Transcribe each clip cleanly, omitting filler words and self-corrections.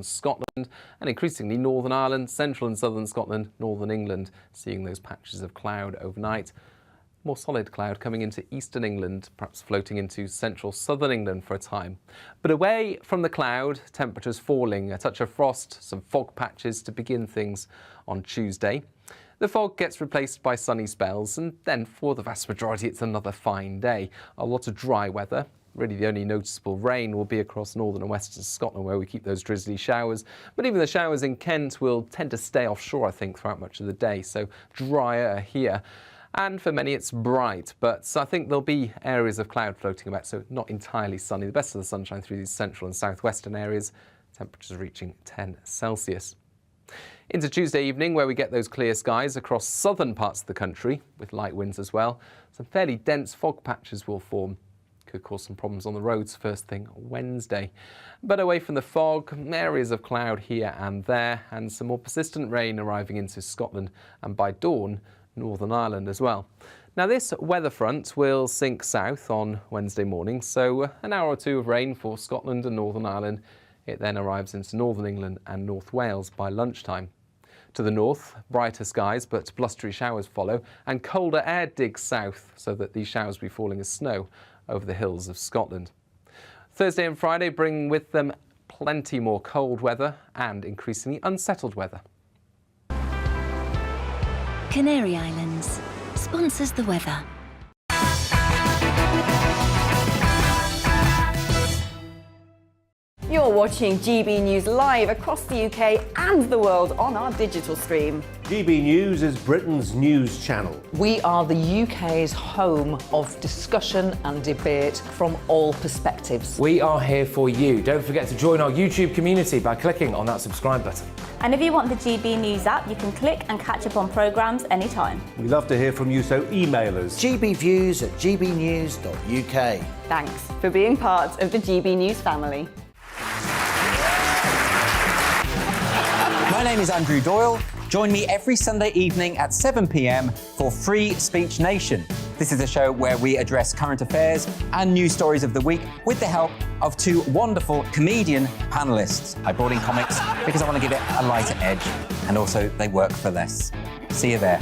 Scotland and increasingly Northern Ireland, central and southern Scotland, northern England, seeing those patches of cloud overnight. More solid cloud coming into eastern England, perhaps floating into central southern England for a time. But away from the cloud, temperatures falling, a touch of frost, some fog patches to begin things on Tuesday. The fog gets replaced by sunny spells, and then for the vast majority it's another fine day. A lot of dry weather. Really the only noticeable rain will be across northern and western Scotland, where we keep those drizzly showers. But even the showers in Kent will tend to stay offshore, I think, throughout much of the day. So drier here. And for many it's bright, but I think there'll be areas of cloud floating about, so not entirely sunny. The best of the sunshine through these central and southwestern areas, temperatures reaching 10 Celsius. Into Tuesday evening, where we get those clear skies across southern parts of the country, with light winds as well. Some fairly dense fog patches will form. Could cause some problems on the roads first thing Wednesday. But away from the fog, areas of cloud here and there, and some more persistent rain arriving into Scotland, and by dawn, Northern Ireland as well. Now this weather front will sink south on Wednesday morning, so an hour or two of rain for Scotland and Northern Ireland. It then arrives into northern England and North Wales by lunchtime. To the north, brighter skies, but blustery showers follow, and colder air digs south, so that these showers will be falling as snow over the hills of Scotland. Thursday and Friday bring with them plenty more cold weather and increasingly unsettled weather. Canary Islands sponsors the weather. You're watching GB News live across the UK and the world on our digital stream. GB News is Britain's news channel. We are the UK's home of discussion and debate from all perspectives. We are here for you. Don't forget to join our YouTube community by clicking on that subscribe button. And if you want the GB News app, you can click and catch up on programmes anytime. We love to hear from you, so email us. gbviews@gbnews.uk. Thanks for being part of the GB News family. My name is Andrew Doyle. Join me every Sunday evening at 7 p.m. for Free Speech Nation. This is a show where we address current affairs and news stories of the week with the help of two wonderful comedian panellists. I brought in comics because I want to give it a lighter edge, and also they work for less. See you there.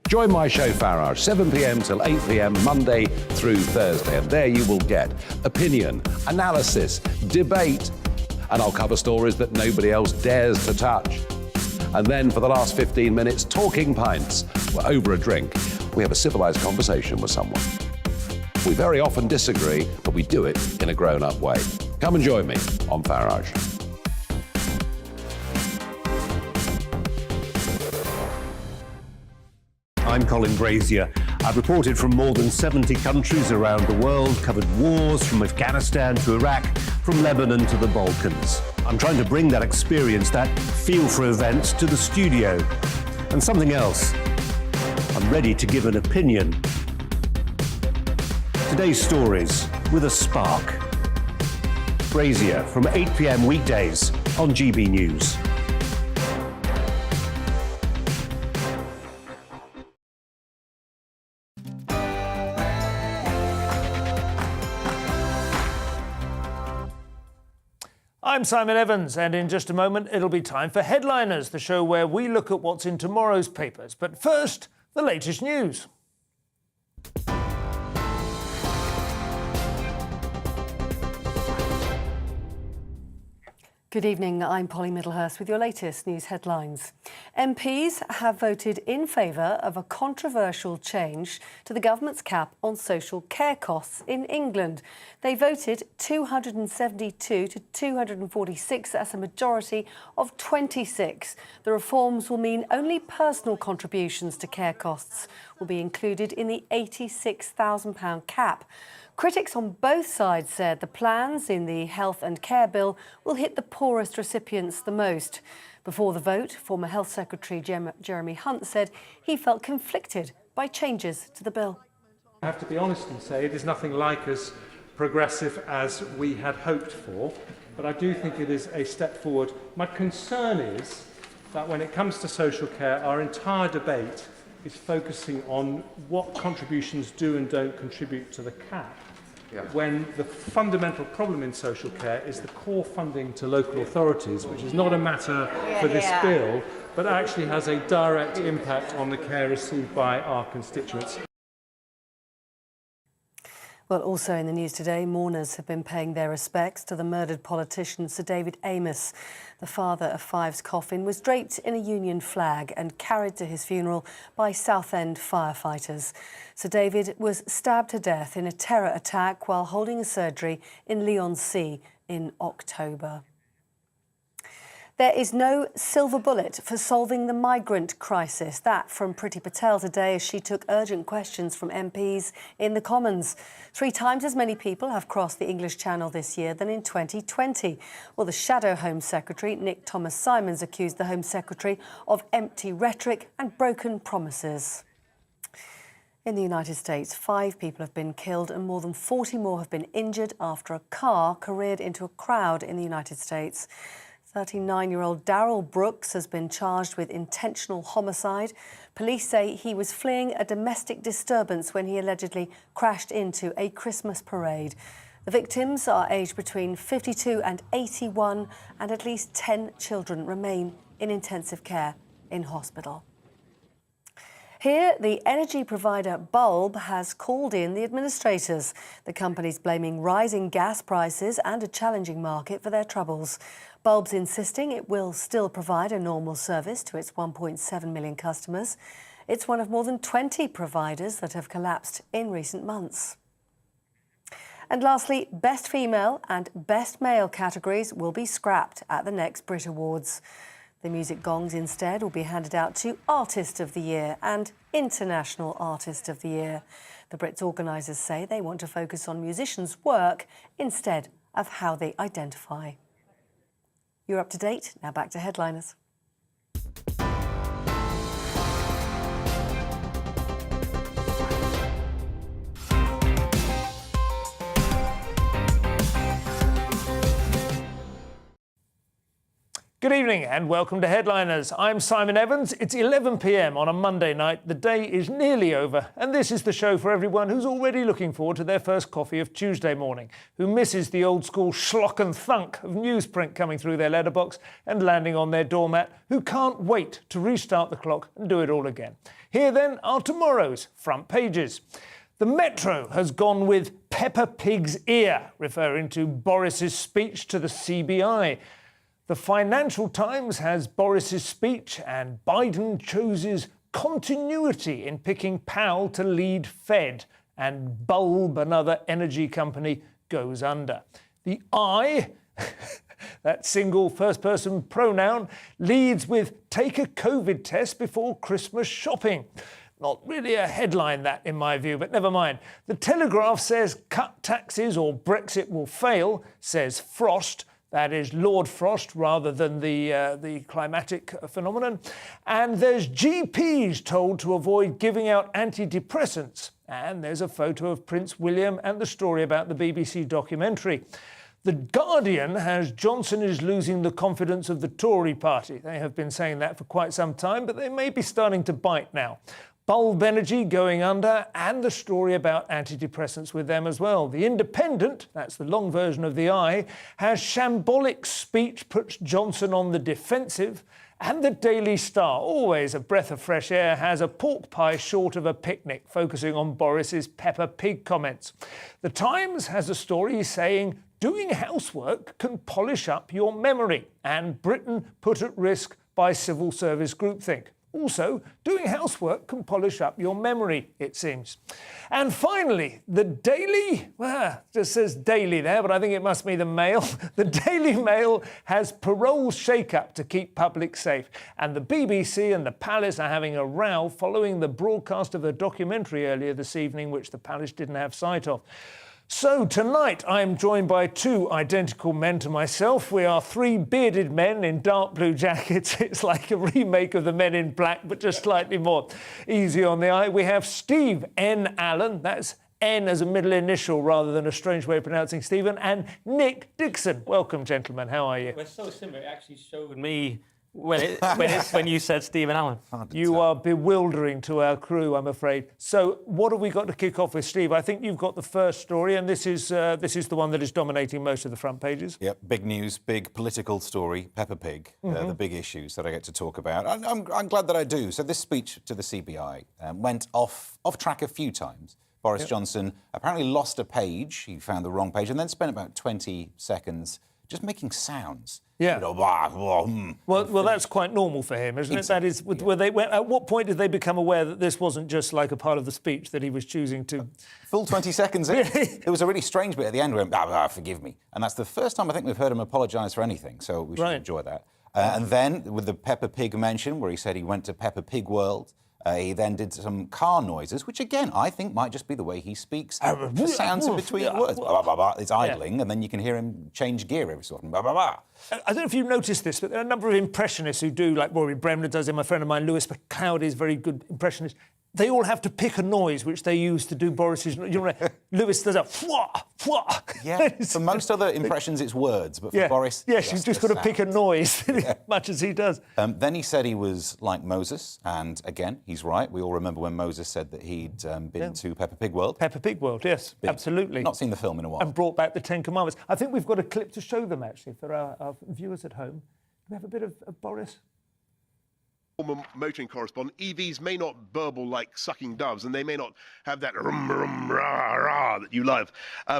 Join my show Farage, 7 p.m. till 8 p.m. Monday through Thursday, and there you will get opinion, analysis, debate, and I'll cover stories that nobody else dares to touch. And then for the last 15 minutes, talking pints. We're over a drink. We have a civilised conversation with someone. We very often disagree, but we do it in a grown-up way. Come and join me on Farage. I'm Colin Brazier. I've reported from more than 70 countries around the world, covered wars from Afghanistan to Iraq, from Lebanon to the Balkans. I'm trying to bring that experience, that feel for events, to the studio. And something else. I'm ready to give an opinion. Today's stories with a spark. Brazier from 8 p.m. weekdays on GB News. I'm Simon Evans, and in just a moment it'll be time for Headliners, the show where we look at what's in tomorrow's papers. But first, the latest news. Good evening, I'm Polly Middlehurst with your latest news headlines. MPs have voted in favour of a controversial change to the government's cap on social care costs in England. They voted 272 to 246, that's a majority of 26. The reforms will mean only personal contributions to care costs will be included in the £86,000 cap. Critics on both sides said the plans in the Health and Care Bill will hit the poorest recipients the most. Before the vote, former Health Secretary Jeremy Hunt said he felt conflicted by changes to the bill. I have to be honest and say it is nothing like as progressive as we had hoped for, but I do think it is a step forward. My concern is that when it comes to social care, our entire debate is focusing on what contributions do and don't contribute to the cap, when the fundamental problem in social care is the core funding to local authorities, which is not a matter for this bill, but actually has a direct impact on the care received by our constituents. Well, also in the news today, mourners have been paying their respects to the murdered politician Sir David Amess. The father of five's coffin was draped in a Union flag and carried to his funeral by Southend firefighters. Sir David was stabbed to death in a terror attack while holding a surgery in Leigh-on-Sea in October. There is no silver bullet for solving the migrant crisis. That from Priti Patel today as she took urgent questions from MPs in the Commons. 3 times as many people have crossed the English Channel this year than in 2020. Well, the Shadow Home Secretary, Nick Thomas-Simons, accused the Home Secretary of empty rhetoric and broken promises. In the United States, 5 people have been killed and more than 40 more have been injured after a car careered into a crowd in the United States. 39-year-old Darrell Brooks has been charged with intentional homicide. Police say he was fleeing a domestic disturbance when he allegedly crashed into a Christmas parade. The victims are aged between 52 and 81, and at least 10 children remain in intensive care in hospital. Here, the energy provider Bulb has called in the administrators. The company's blaming rising gas prices and a challenging market for their troubles. Bulb's insisting it will still provide a normal service to its 1.7 million customers. It's one of more than 20 providers that have collapsed in recent months. And lastly, Best Female and Best Male categories will be scrapped at the next Brit Awards. The music gongs instead will be handed out to Artist of the Year and International Artist of the Year. The Brits organisers say they want to focus on musicians' work instead of how they identify. You're up to date. Now back to headliners. Good evening and welcome to Headliners. I'm Simon Evans. It's 11 p.m. on a Monday night. The day is nearly over, and this is the show for everyone who's already looking forward to their first coffee of Tuesday morning, who misses the old school schlock and thunk of newsprint coming through their letterbox and landing on their doormat, who can't wait to restart the clock and do it all again. Here then are tomorrow's front pages. The Metro has gone with Peppa Pig's ear, referring to Boris's speech to the CBI. The Financial Times has Boris's speech and Biden chooses continuity in picking Powell to lead Fed, and Bulb, another energy company, goes under. The I, that single first-person pronoun, leads with take a COVID test before Christmas shopping. Not really a headline, that, in my view, but never mind. The Telegraph says cut taxes or Brexit will fail, says Frost. That is Lord Frost rather than the climatic phenomenon. And there's GPs told to avoid giving out antidepressants. And there's a photo of Prince William and the story about the BBC documentary. The Guardian has Johnson is losing the confidence of the Tory party. They have been saying that for quite some time, but they may be starting to bite now. Bulb Energy going under, and the story about antidepressants with them as well. The Independent, that's the long version of the I, has shambolic speech puts Johnson on the defensive, and the Daily Star, always a breath of fresh air, has a pork pie short of a picnic, focusing on Boris's Peppa Pig comments. The Times has a story saying doing housework can polish up your memory, and Britain put at risk by civil service groupthink. Also, doing housework can polish up your memory, it seems. And finally, the Daily, just says Daily there, but I think it must be the Mail. The Daily Mail has parole shake-up to keep public safe. And the BBC and the Palace are having a row following the broadcast of a documentary earlier this evening, which the Palace didn't have sight of. So tonight I'm joined by 2 identical men to myself. We are 3 bearded men in dark blue jackets. It's like a remake of the Men in Black, but just slightly more easy on the eye. We have Steve N. Allen, that's N as a middle initial rather than a strange way of pronouncing Stephen, and Nick Dixon. Welcome, gentlemen. How are you? We're so similar. It actually showed me when you said Stephen Allen. You are bewildering to our crew, I'm afraid. So what have we got to kick off with, Steve? I think you've got the first story, and this is the one that is dominating most of the front pages. Yep, big news, big political story, Peppa Pig, the big issues that I get to talk about. I'm glad that I do. So this speech to the CBI went off track a few times. Boris Johnson apparently lost a page. He found the wrong page and then spent about 20 seconds just making sounds. Yeah. Well, that's quite normal for him, isn't Exactly. it? That is, at what point did they become aware that this wasn't just like a part of the speech that he was choosing to... Full 20 seconds in. It was a really strange bit at the end where he went, forgive me. And that's the first time I think we've heard him apologise for anything, so we should enjoy that. And then with the Peppa Pig mention, where he said he went to Peppa Pig World, he then did some car noises, which again I think might just be the way he speaks. The sounds in between words. It's idling, and then you can hear him change gear every so often. I don't know if you've noticed this, but there are a number of impressionists who do, like Rory Bremner does it. My friend of mine, Lewis McLeod, is a very good impressionist. They all have to pick a noise which they use to do Boris's... Lewis does a fwah, fwah. Yeah, for most other impressions it's words, but for Boris... Yes, you've just got to pick a noise, much as he does. Then he said he was like Moses, and again, he's right. We all remember when Moses said that he'd been to Peppa Pig World. Peppa Pig World, yes, absolutely. Not seen the film in a while. And brought back the Ten Commandments. I think we've got a clip to show them, actually, for our viewers at home. Do we have a bit of Boris? Former motoring correspondent, EVs may not burble like sucking doves, and they may not have that rum, rum, rah, rah that you love.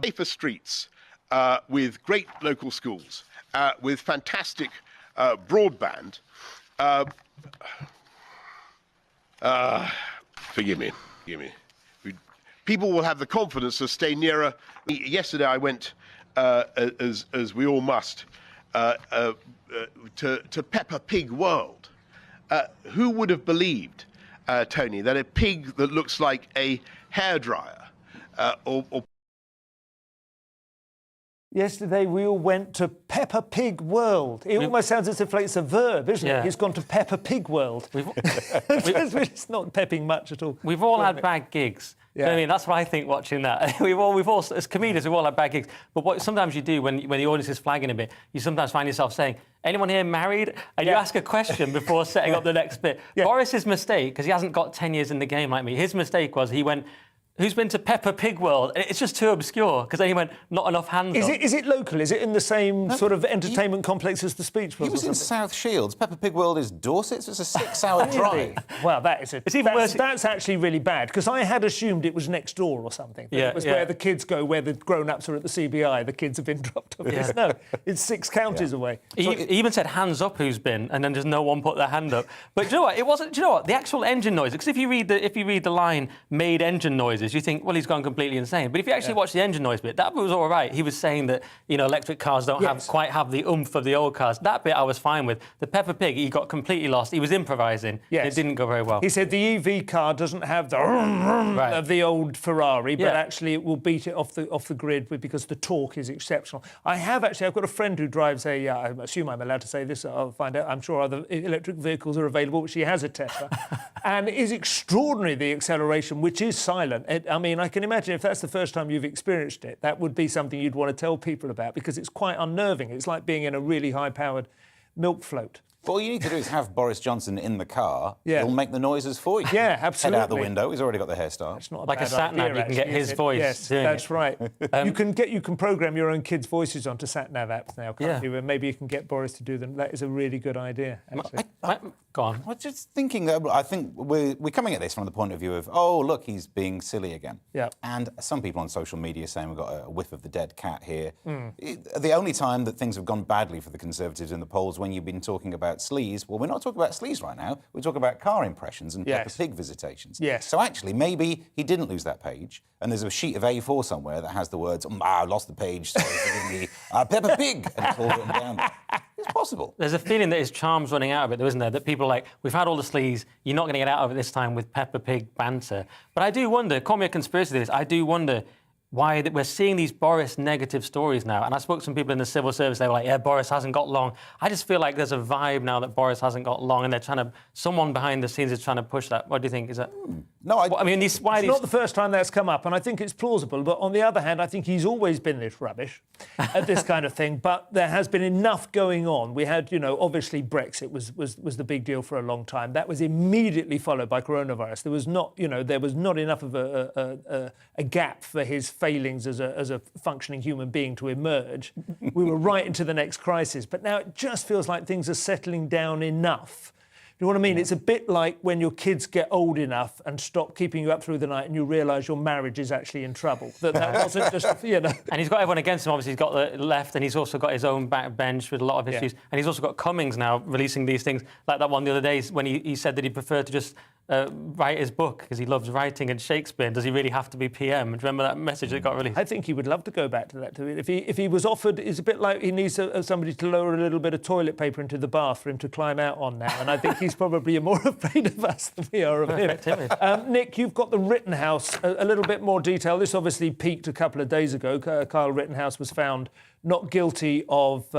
Safer streets with great local schools, with fantastic broadband. Forgive me. People will have the confidence to stay nearer. Yesterday I went, as we all must, to Peppa Pig World. Who would have believed, Tony, that a pig that looks like a hairdryer or... Yesterday we all went to Peppa Pig World. It almost sounds as if it's a verb, isn't it? He's gone to Peppa Pig World. It's not pepping much at all. We've all had bad gigs. You know what I mean? That's what I think watching that. We've all, as comedians, we've all had bad gigs. But what sometimes you do when the audience is flagging a bit, you sometimes find yourself saying, anyone here married? And you ask a question before setting up the next bit. Boris's mistake, because he hasn't got 10 years in the game like me, his mistake was he went, who's been to Peppa Pig World? And it's just too obscure, because then he went, not enough hands up. Is it local? Is it in the same sort of entertainment complex as the speech was? He was in South Shields. Peppa Pig World is Dorset, so it's a 6-hour drive. Well, that's actually really bad, because I had assumed it was next door or something. It was where the kids go, where the grown-ups are at the CBI. The kids have been dropped off. No, it's 6 counties away. He even said, hands up, who's been, and then just no one put their hand up. But do you know what? It wasn't. Do you know what? The actual engine noise. Because if you read the line, made engine noises, you think, well, he's gone completely insane. But if you actually watch the engine noise bit, that was all right. He was saying that, electric cars don't quite have the oomph of the old cars. That bit I was fine with. The Peppa Pig, he got completely lost. He was improvising. Yes. It didn't go very well. He said the EV car doesn't have the of the old Ferrari, but actually it will beat it off the grid because the torque is exceptional. I've got a friend who drives I assume I'm allowed to say this, I'll find out. I'm sure other electric vehicles are available. She has a Tesla. And it is extraordinary, the acceleration, which is silent. I can imagine if that's the first time you've experienced it, that would be something you'd want to tell people about, because it's quite unnerving. It's like being in a really high-powered milk float. Well, all you need to do is have Boris Johnson in the car. He'll make the noises for you. Yeah, absolutely. Head out the window. He's already got the hairstyle. It's not like a sat-nav, you can get his voice. Yes, that's right. You can program your own kids' voices onto sat-nav apps now, can't you? And maybe you can get Boris to do them. That is a really good idea, actually. Go on. I was just thinking that I think we're coming at this from the point of view of, oh, look, he's being silly again. Yeah. And some people on social media saying we've got a whiff of the dead cat here. The only time that things have gone badly for the Conservatives in the polls when you've been talking about sleaze, well, we're not talking about sleaze right now. We're talking about car impressions and Peppa Pig visitations. Yes. So actually, maybe he didn't lose that page, and there's a sheet of A4 somewhere that has the words, I lost the page, sorry, forgive me, Peppa Pig, and it's all written down there. It's possible. There's a feeling that his charm's running out of it, though, isn't there? That people are like, we've had all the sleaze, you're not going to get out of it this time with Peppa Pig banter. But I do wonder, call me a conspiracy theorist, I do wonder why we're seeing these Boris negative stories now. And I spoke to some people in the civil service, they were like, yeah, Boris hasn't got long. I just feel like there's a vibe now that Boris hasn't got long, and someone behind the scenes is trying to push that. What do you think? Is that... No, I mean, it's not the first time that's come up, and I think it's plausible. But on the other hand, I think he's always been this rubbish at this kind of thing. But there has been enough going on. We had, obviously Brexit was the big deal for a long time. That was immediately followed by coronavirus. There was not, there was not enough of a gap for his failings as a functioning human being to emerge. We were right into the next crisis. But now it just feels like things are settling down enough. You know what I mean? It's a bit like when your kids get old enough and stop keeping you up through the night and you realise your marriage is actually in trouble. That wasn't just, And he's got everyone against him. Obviously, he's got the left and he's also got his own backbench with a lot of issues. And he's also got Cummings now releasing these things, like that one the other day when he said that he preferred to just write his book because he loves writing and Shakespeare. Does he really have to be PM? Do you remember that message that got released? I think he would love to go back to that. If he was offered, it's a bit like he needs somebody to lower a little bit of toilet paper into the bath for him to climb out on now. And I think he's probably more afraid of us than we are of him. Nick, you've got the Rittenhouse, a little bit more detail. This obviously peaked a couple of days ago. Kyle Rittenhouse was found not guilty of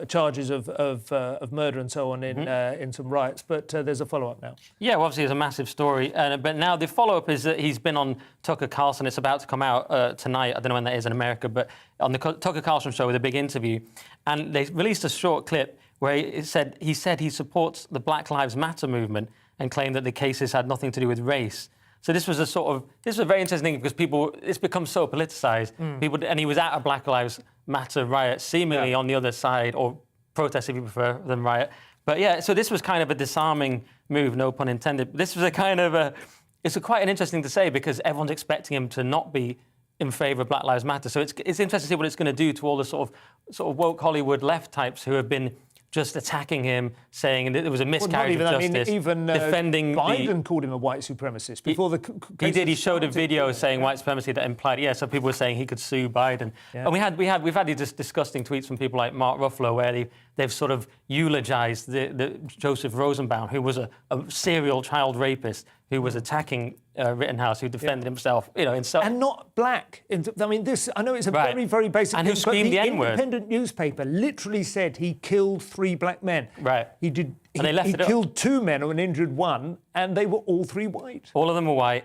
charges of murder and so on in some riots, but there's a follow-up now. Yeah, well, obviously it's a massive story, but now the follow-up is that he's been on Tucker Carlson. It's about to come out tonight. I don't know when that is in America, but on the Tucker Carlson show with a big interview, and they released a short clip where he said he supports the Black Lives Matter movement and claimed that the cases had nothing to do with race. So this was a very interesting thing because it's become so politicised. And he was at a Black Lives Matter riot, seemingly on the other side, or protest if you prefer, than riot. But yeah, so this was kind of a disarming move, no pun intended. This was it's quite an interesting to say because everyone's expecting him to not be in favour of Black Lives Matter. So it's interesting to see what it's going to do to all the sort of woke Hollywood left types who have been just attacking him, saying that there was a miscarriage of justice. Defending Biden called him a white supremacist before the case. He did. He showed a video saying white supremacy that implied, so people were saying he could sue Biden. Yeah. And we've had these disgusting tweets from people like Mark Ruffalo where they've sort of eulogised the Joseph Rosenbaum, who was a serial child rapist who was attacking Rittenhouse, who defended himself, and not black. I mean, I know it's a very, very basic and thing, who screamed but the N-word. Independent newspaper literally said he killed 3 black men. Right. He killed 2 men and injured 1, and they were all 3 white. All of them were white.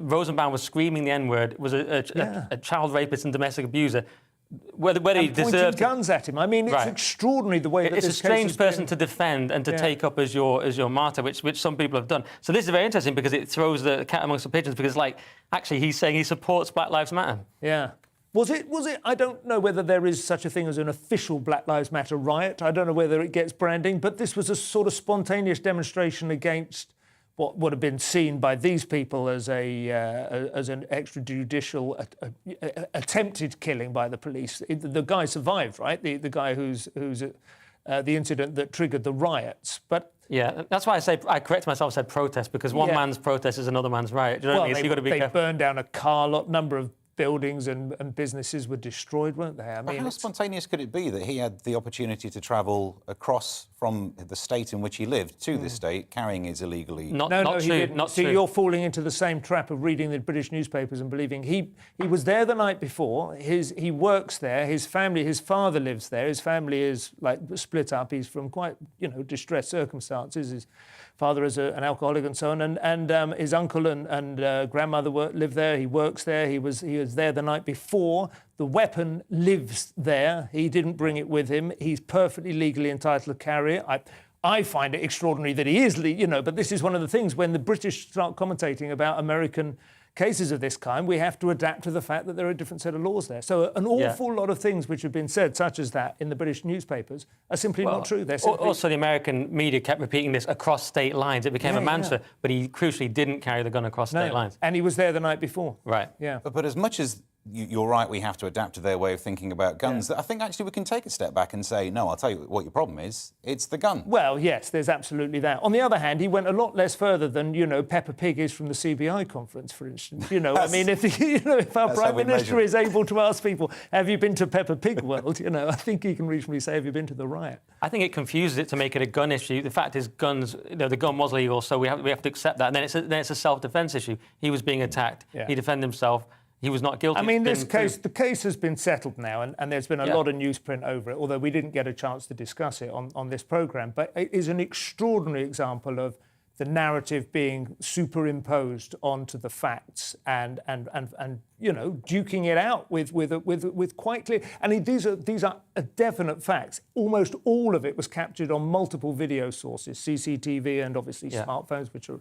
Rosenbaum was screaming the N-word, was a child rapist and domestic abuser. Whether he deserved guns at him. I mean, it's extraordinary the way that it's this a strange case person to defend and to take up as your martyr, which some people have done. So this is very interesting because it throws the cat amongst the pigeons because, actually, he's saying he supports Black Lives Matter. Yeah. Was it? I don't know whether there is such a thing as an official Black Lives Matter riot. I don't know whether it gets branding, but this was a sort of spontaneous demonstration against what would have been seen by these people as an extrajudicial attempted killing by the police. The guy survived, right? The guy who's the incident that triggered the riots. But yeah, that's why I correct myself, said protest, because one man's protest is another man's riot. Do you know what I mean? So you've got to be careful. They burned down a car lot, number of buildings and businesses were destroyed, weren't they? I mean, how spontaneous could it be that he had the opportunity to travel across from the state in which he lived to this state, carrying his illegally... Not he true. didn't. Not See, true. you're falling into the same trap of reading the British newspapers and believing he was there the night before. He works there. His father lives there. His family is split up. He's from quite distressed circumstances. His father is an alcoholic and so on, and his uncle and grandmother live there. He works there. He was there the night before. The weapon lives there. He didn't bring it with him. He's perfectly legally entitled to carry it. I find it extraordinary that he is, but this is one of the things when the British start commentating about American cases of this kind, we have to adapt to the fact that there are a different set of laws there. So an awful lot of things which have been said, such as that, in the British newspapers, are simply not true. They're simply... Also, the American media kept repeating this across state lines. It became a mantra, but he crucially didn't carry the gun across state lines. And he was there the night before. Right. Yeah. But as much as you're right, we have to adapt to their way of thinking about guns. I think actually we can take a step back and say, no, I'll tell you what your problem is. It's the gun. Well, yes, there's absolutely that. On the other hand, he went a lot less further than, Peppa Pig is from the CBI conference, for instance. I mean, if our Prime Minister is able to ask people, have you been to Peppa Pig World? I think he can reasonably say, have you been to the riot? I think it confuses it to make it a gun issue. The fact is, guns, the gun was legal, so we have to accept that. And then it's a self-defence issue. He was being attacked. Yeah. He defended himself. He was not guilty. I mean, the case has been settled now, and there's been a lot of newsprint over it, although we didn't get a chance to discuss it on this programme. But it is an extraordinary example of the narrative being superimposed onto the facts and you know, duking it out with quite clear. And these are definite facts. Almost all of it was captured on multiple video sources, CCTV and obviously smartphones, which are,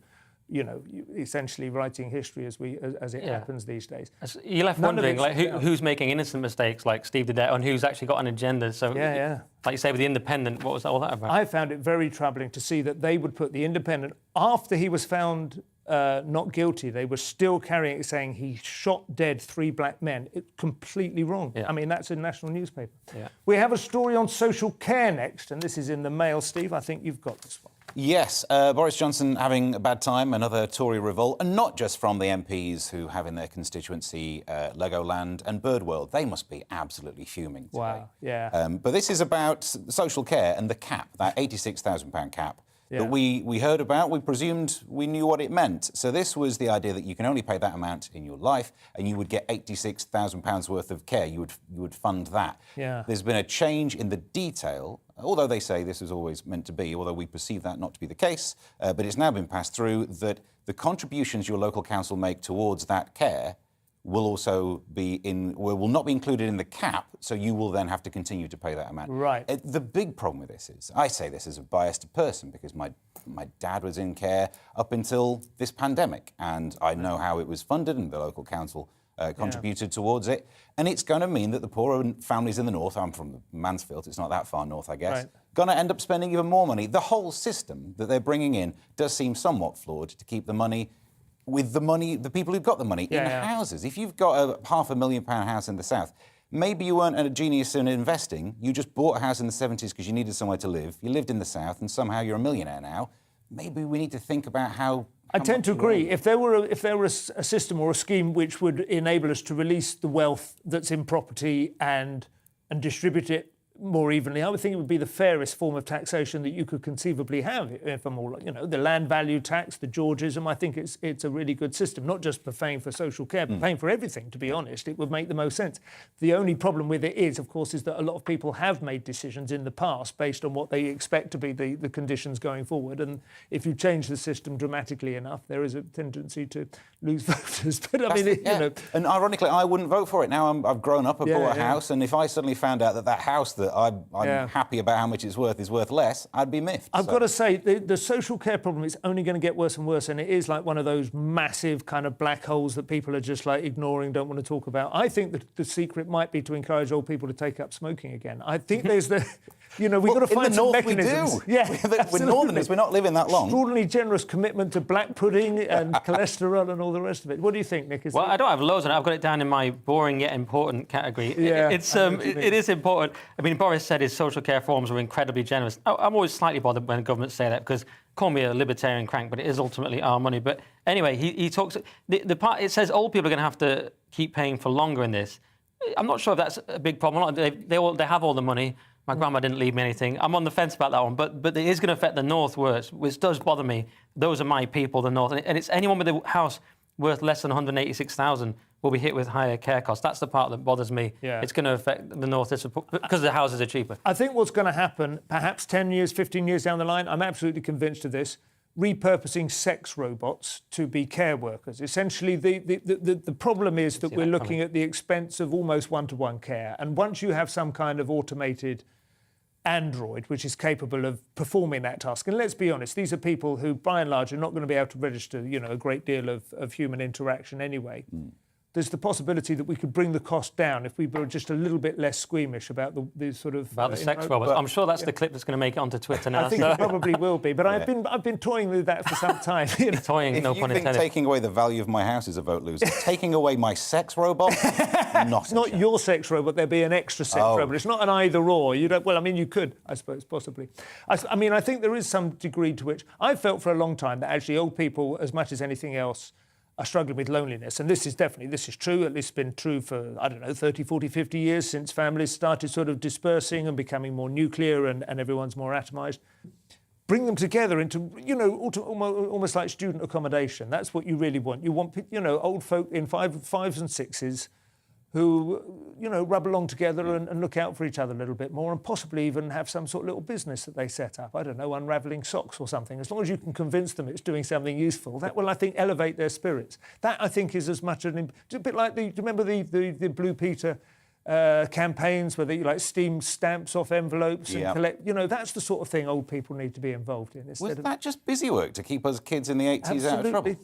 you know, essentially writing history as it happens these days. You're left wondering, like, who's making innocent mistakes, like Steve did there, and who's actually got an agenda. So, like you say, with the Independent, what was all that about? I found it very troubling to see that they would put the Independent, after he was found not guilty, they were still carrying it, saying he shot dead 3 black men. It's completely wrong. I mean, that's a national newspaper. We have a story on social care next, and this is in the Mail. Steve, I think you've got this one. Yes, Boris Johnson having a bad time, another Tory revolt, and not just from the MPs who have in their constituency Legoland and Birdworld. They must be absolutely fuming today. Wow, yeah. But this is about social care and the cap, that £86,000 cap that we heard about. We presumed we knew what it meant. So this was the idea that you can only pay that amount in your life and you would get £86,000 worth of care. You would fund that. There's been a change in the detail, although they say this was always meant to be, although we perceive that not to be the case, but it's now been passed through that the contributions your local council make towards that care will also be will not be included in the cap, so you will then have to continue to pay that amount. Right. The big problem with this is, I say this as a biased person because my dad was in care up until this pandemic, and I know how it was funded, and the local council contributed towards it, and it's going to mean that the poorer families in the north, I'm from Mansfield, it's not that far north, I guess, going to end up spending even more money. The whole system that they're bringing in does seem somewhat flawed to keep the money with the people who've got the money in houses. If you've got a £500,000 house in the south, maybe you weren't a genius in investing, you just bought a house in the 70s because you needed somewhere to live, you lived in the south, and somehow you're a millionaire now. Maybe we need to think about how... I tend to agree. If there were a system or a scheme which would enable us to release the wealth that's in property and distribute it more evenly, I would think it would be the fairest form of taxation that you could conceivably have. If I'm all, you know, the land value tax, the Georgism, I think it's a really good system, not just for paying for social care, but paying for everything, to be honest. It would make the most sense. The only problem with it is, of course, is that a lot of people have made decisions in the past based on what they expect to be the conditions going forward. And if you change the system dramatically enough, there is a tendency to lose voters. But I mean, you know... And ironically, I wouldn't vote for it. Now I've grown up, I've bought a house, and if I suddenly found out that house that I'm happy about how much it's worth is worth less, I'd be miffed. I've got to say, the social care problem is only going to get worse and worse, and it is like one of those massive kind of black holes that people are just like ignoring, don't want to talk about. I think that the secret might be to encourage old people to take up smoking again. I think there's the... You know, we've got to find some mechanisms. We do. Yeah, we're northerners, we're not living that long. Extraordinarily generous commitment to black pudding and cholesterol and all the rest of it. What do you think, Nick? Well, I don't have loads on it. I've got it down in my boring yet important category. It is important. I mean, Boris said his social care reforms were incredibly generous. I'm always slightly bothered when governments say that because call me a libertarian crank, but it is ultimately our money. But anyway, he talks... The part, it says old people are going to have to keep paying for longer in this. I'm not sure if that's a big problem. They have all the money. My grandma didn't leave me anything. I'm on the fence about that one, but it is going to affect the North worse, which does bother me. Those are my people, the North. And it's anyone with a house worth less than £186,000 will be hit with higher care costs. That's the part that bothers me. It's going to affect the North because the houses are cheaper. I think what's going to happen, perhaps 10 years, 15 years down the line, I'm absolutely convinced of this, repurposing sex robots to be care workers. Essentially, the problem is that we're looking at the expense of almost one-to-one care. And once you have some kind of automated android which is capable of performing that task, and let's be honest, these are people who, by and large, are not going to be able to register, you know, a great deal of human interaction anyway. There's the possibility that we could bring the cost down if we were just a little bit less squeamish about the sort of... About the sex robots. I'm sure that's the clip that's going to make it onto Twitter now. I think it probably will be, but I've been toying with that for some time. You know? Toying, no pun intended. If you think taking away the value of my house is a vote loser, taking away my sex robot, it's not your sex robot, there'd be an extra sex robot. It's not an either-or. You don't... Well, I mean, you could, I suppose, possibly. I mean, I think there is some degree to which... I've felt for a long time that actually old people, as much as anything else, are struggling with loneliness. And this is true, at least been true for, I don't know, 30, 40, 50 years since families started sort of dispersing and becoming more nuclear and everyone's more atomised. Bring them together into, you know, almost like student accommodation. That's what you really want. You want, you know, old folk in fives and sixes who, you know, rub along together and look out for each other a little bit more, and possibly even have some sort of little business that they set up. I don't know, unravelling socks or something. As long as you can convince them it's doing something useful, that will, I think, elevate their spirits. That, I think, is as much a bit like do you remember the Blue Peter campaigns where they like steam stamps off envelopes and collect, you know, that's the sort of thing old people need to be involved in. Was that just busy work to keep us kids in the 80s out of trouble?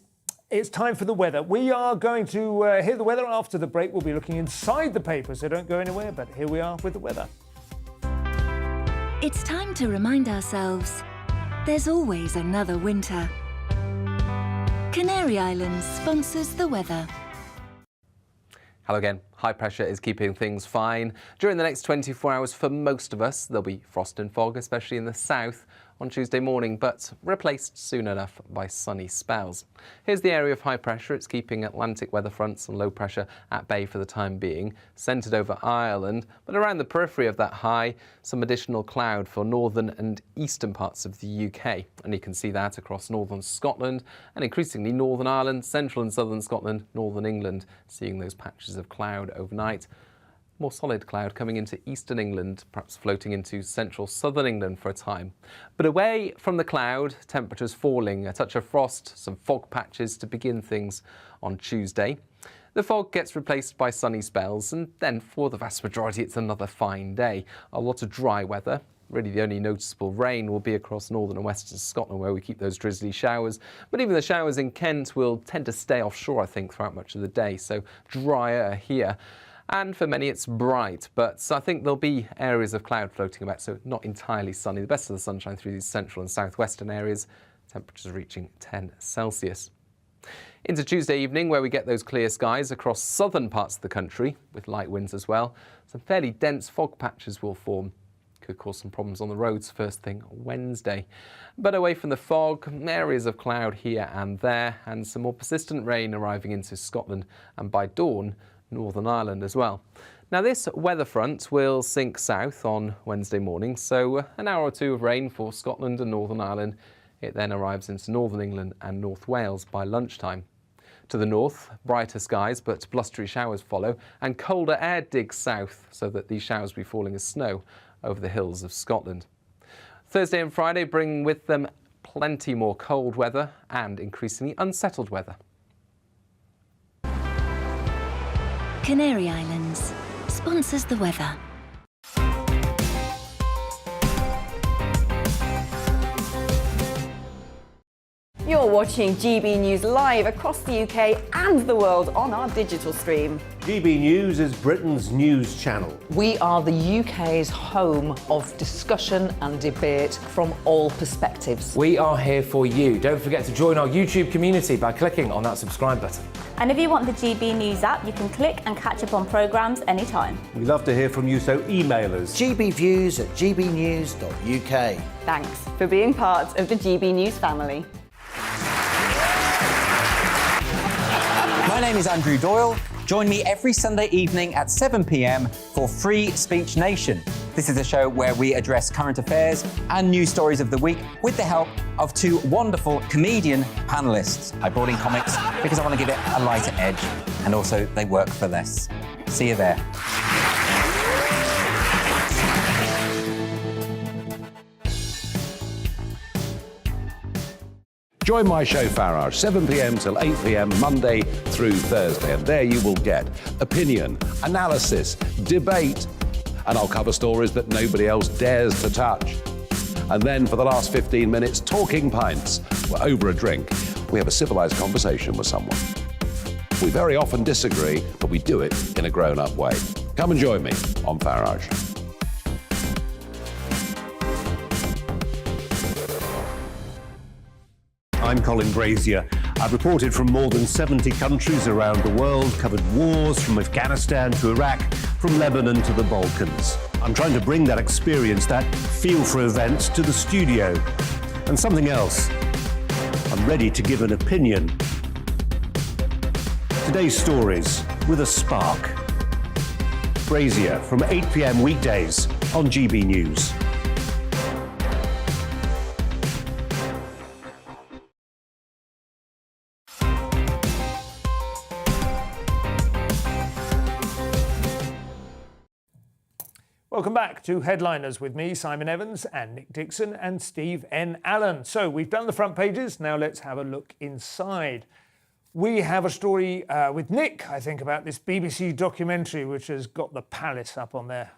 It's time for the weather. We are going to hear the weather after the break. We'll be looking inside the paper, so don't go anywhere, but here we are with the weather. It's time to remind ourselves there's always another winter. Canary Islands sponsors the weather. Hello again. High pressure is keeping things fine. During the next 24 hours for most of us, there'll be frost and fog, especially in the south on Tuesday morning, but replaced soon enough by sunny spells. Here's the area of high pressure. It's keeping Atlantic weather fronts and low pressure at bay for the time being, centred over Ireland, but around the periphery of that high, some additional cloud for northern and eastern parts of the UK. And you can see that across northern Scotland and increasingly Northern Ireland, central and southern Scotland, northern England, seeing those patches of cloud overnight. More solid cloud coming into eastern England, perhaps floating into central southern England for a time. But away from the cloud, temperatures falling, a touch of frost, some fog patches to begin things on Tuesday. The fog gets replaced by sunny spells, and then for the vast majority it's another fine day. A lot of dry weather. Really the only noticeable rain will be across northern and western Scotland, where we keep those drizzly showers. But even the showers in Kent will tend to stay offshore, I think, throughout much of the day, so drier here. And for many it's bright, but I think there'll be areas of cloud floating about, so not entirely sunny. The best of the sunshine through these central and southwestern areas, temperatures reaching 10 Celsius. Into Tuesday evening, where we get those clear skies across southern parts of the country, with light winds as well. Some fairly dense fog patches will form. Could cause some problems on the roads first thing Wednesday. But away from the fog, areas of cloud here and there, and some more persistent rain arriving into Scotland, and by dawn, Northern Ireland as well. Now this weather front will sink south on Wednesday morning, so an hour or two of rain for Scotland and Northern Ireland. It then arrives into Northern England and North Wales by lunchtime. To the north, brighter skies but blustery showers follow, and colder air digs south so that these showers will be falling as snow over the hills of Scotland. Thursday and Friday bring with them plenty more cold weather and increasingly unsettled weather. Canary Islands sponsors the weather. You're watching GB News live across the UK and the world on our digital stream. GB News is Britain's news channel. We are the UK's home of discussion and debate from all perspectives. We are here for you. Don't forget to join our YouTube community by clicking on that subscribe button. And if you want the GB News app, you can click and catch up on programmes anytime. We love to hear from you, so email us. gbviews@gbnews.uk. Thanks for being part of the GB News family. My name is Andrew Doyle. Join me every Sunday evening at 7 p.m. for Free Speech Nation. This is a show where we address current affairs and news stories of the week with the help of two wonderful comedian panellists. I brought in comics because I want to give it a lighter edge, and also they work for less. See you there. Join my show Farage, 7 p.m. till 8 p.m. Monday through Thursday, and there you will get opinion, analysis, debate, and I'll cover stories that nobody else dares to touch. And then for the last 15 minutes, talking pints. We're over a drink. We have a civilised conversation with someone. We very often disagree, but we do it in a grown-up way. Come and join me on Farage. I'm Colin Brazier. I've reported from more than 70 countries around the world, covered wars from Afghanistan to Iraq, from Lebanon to the Balkans. I'm trying to bring that experience, that feel for events, to the studio. And something else. I'm ready to give an opinion. Today's stories with a spark. Brazier from 8 p.m. weekdays on GB News. Welcome back to Headliners with me, Simon Evans, and Nick Dixon and Steve N. Allen. So we've done the front pages, now let's have a look inside. We have a story with Nick, I think, about this BBC documentary which has got the palace up on their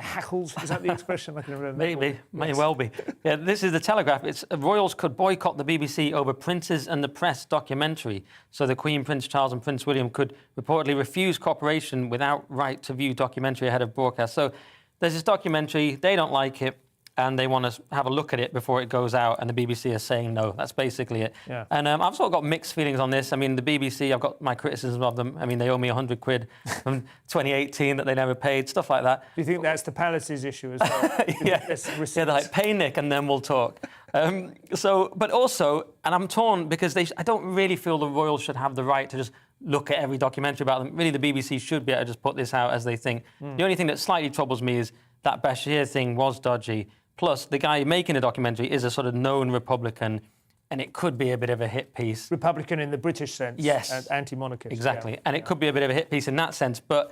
hackles. Is that the expression? I can remember. Maybe, may well be. Yeah, this is the Telegraph. It's royals could boycott the BBC over Princes and the Press documentary. So the Queen, Prince Charles and Prince William could reportedly refuse cooperation without right to view documentary ahead of broadcast. So there's this documentary, they don't like it, and they want to have a look at it before it goes out, and the BBC is saying no. That's basically it. Yeah. And I've sort of got mixed feelings on this. I mean, the BBC, I've got my criticism of them. I mean, they owe me 100 quid from 2018 that they never paid, stuff like that. Do you think that's the palace's issue as well? Yeah, they're like, pay Nick and then we'll talk. But also, and I'm torn because I don't really feel the royals should have the right to just look at every documentary about them. Really, the BBC should be able to just put this out as they think. The only thing that slightly troubles me is that Bashir thing was dodgy. Plus, the guy making the documentary is a sort of known Republican, and it could be a bit of a hit piece. Republican in the British sense. Yes. Anti-monarchist. Exactly. Yeah. And it could be a bit of a hit piece in that sense. But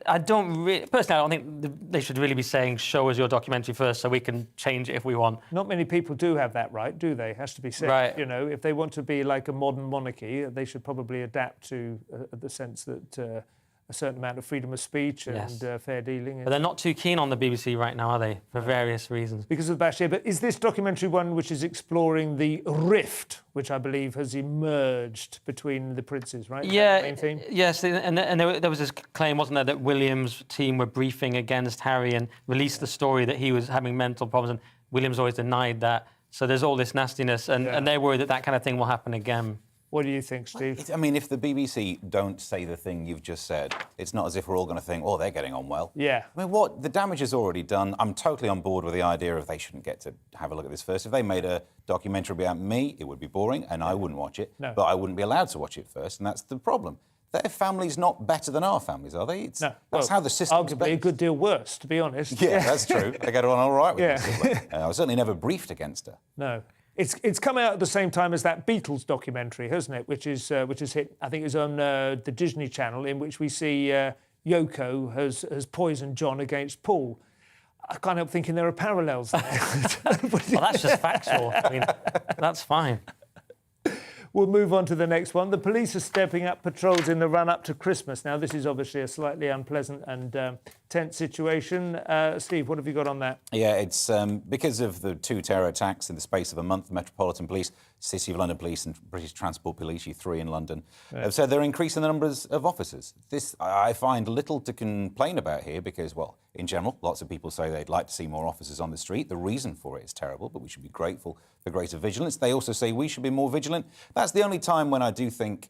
personally, I don't think they should really be saying, show us your documentary first so we can change it if we want. Not many people do have that right, do they? Has to be said. Right. You know, if they want to be like a modern monarchy, they should probably adapt to the sense that a certain amount of freedom of speech and fair dealing. But they're not too keen on the BBC right now, are they? For various reasons. Because of Bashir. But is this documentary one which is exploring the rift, which I believe has emerged between the princes, right? Yeah. Main theme? Yes, and there was this claim, wasn't there, that William's team were briefing against Harry and released the story that he was having mental problems, and William's always denied that. So there's all this nastiness, and they're worried that kind of thing will happen again. What do you think, Steve? I mean, if the BBC don't say the thing you've just said, it's not as if we're all going to think, oh, they're getting on well. Yeah. I mean, the damage is already done. I'm totally on board with the idea of they shouldn't get to have a look at this first. If they made a documentary about me, it would be boring, and I wouldn't watch it. No. But I wouldn't be allowed to watch it first, and that's the problem. Their family's not better than our families, are they? That's how the system's arguably a good deal worse, to be honest. Yeah, that's true. They get on all right with Yeah. me. I was certainly never briefed against her. No. It's come out at the same time as that Beatles documentary, hasn't it? Which is hit. I think it's on the Disney Channel, in which we see Yoko has poisoned John against Paul. I can't help thinking there are parallels there. Well, that's just factual. I mean, that's fine. We'll move on to the next one. The police are stepping up patrols in the run-up to Christmas. Now, this is obviously a slightly unpleasant and tense situation. Steve, what have you got on that? Yeah, it's because of the 2 terror attacks in the space of a month. Metropolitan Police, City of London Police and British Transport Police, 3 in London, have said they're increasing the numbers of officers. This, I find, little to complain about here because, well, in general, lots of people say they'd like to see more officers on the street. The reason for it is terrible, but we should be grateful for greater vigilance. They also say we should be more vigilant. That's the only time when I do think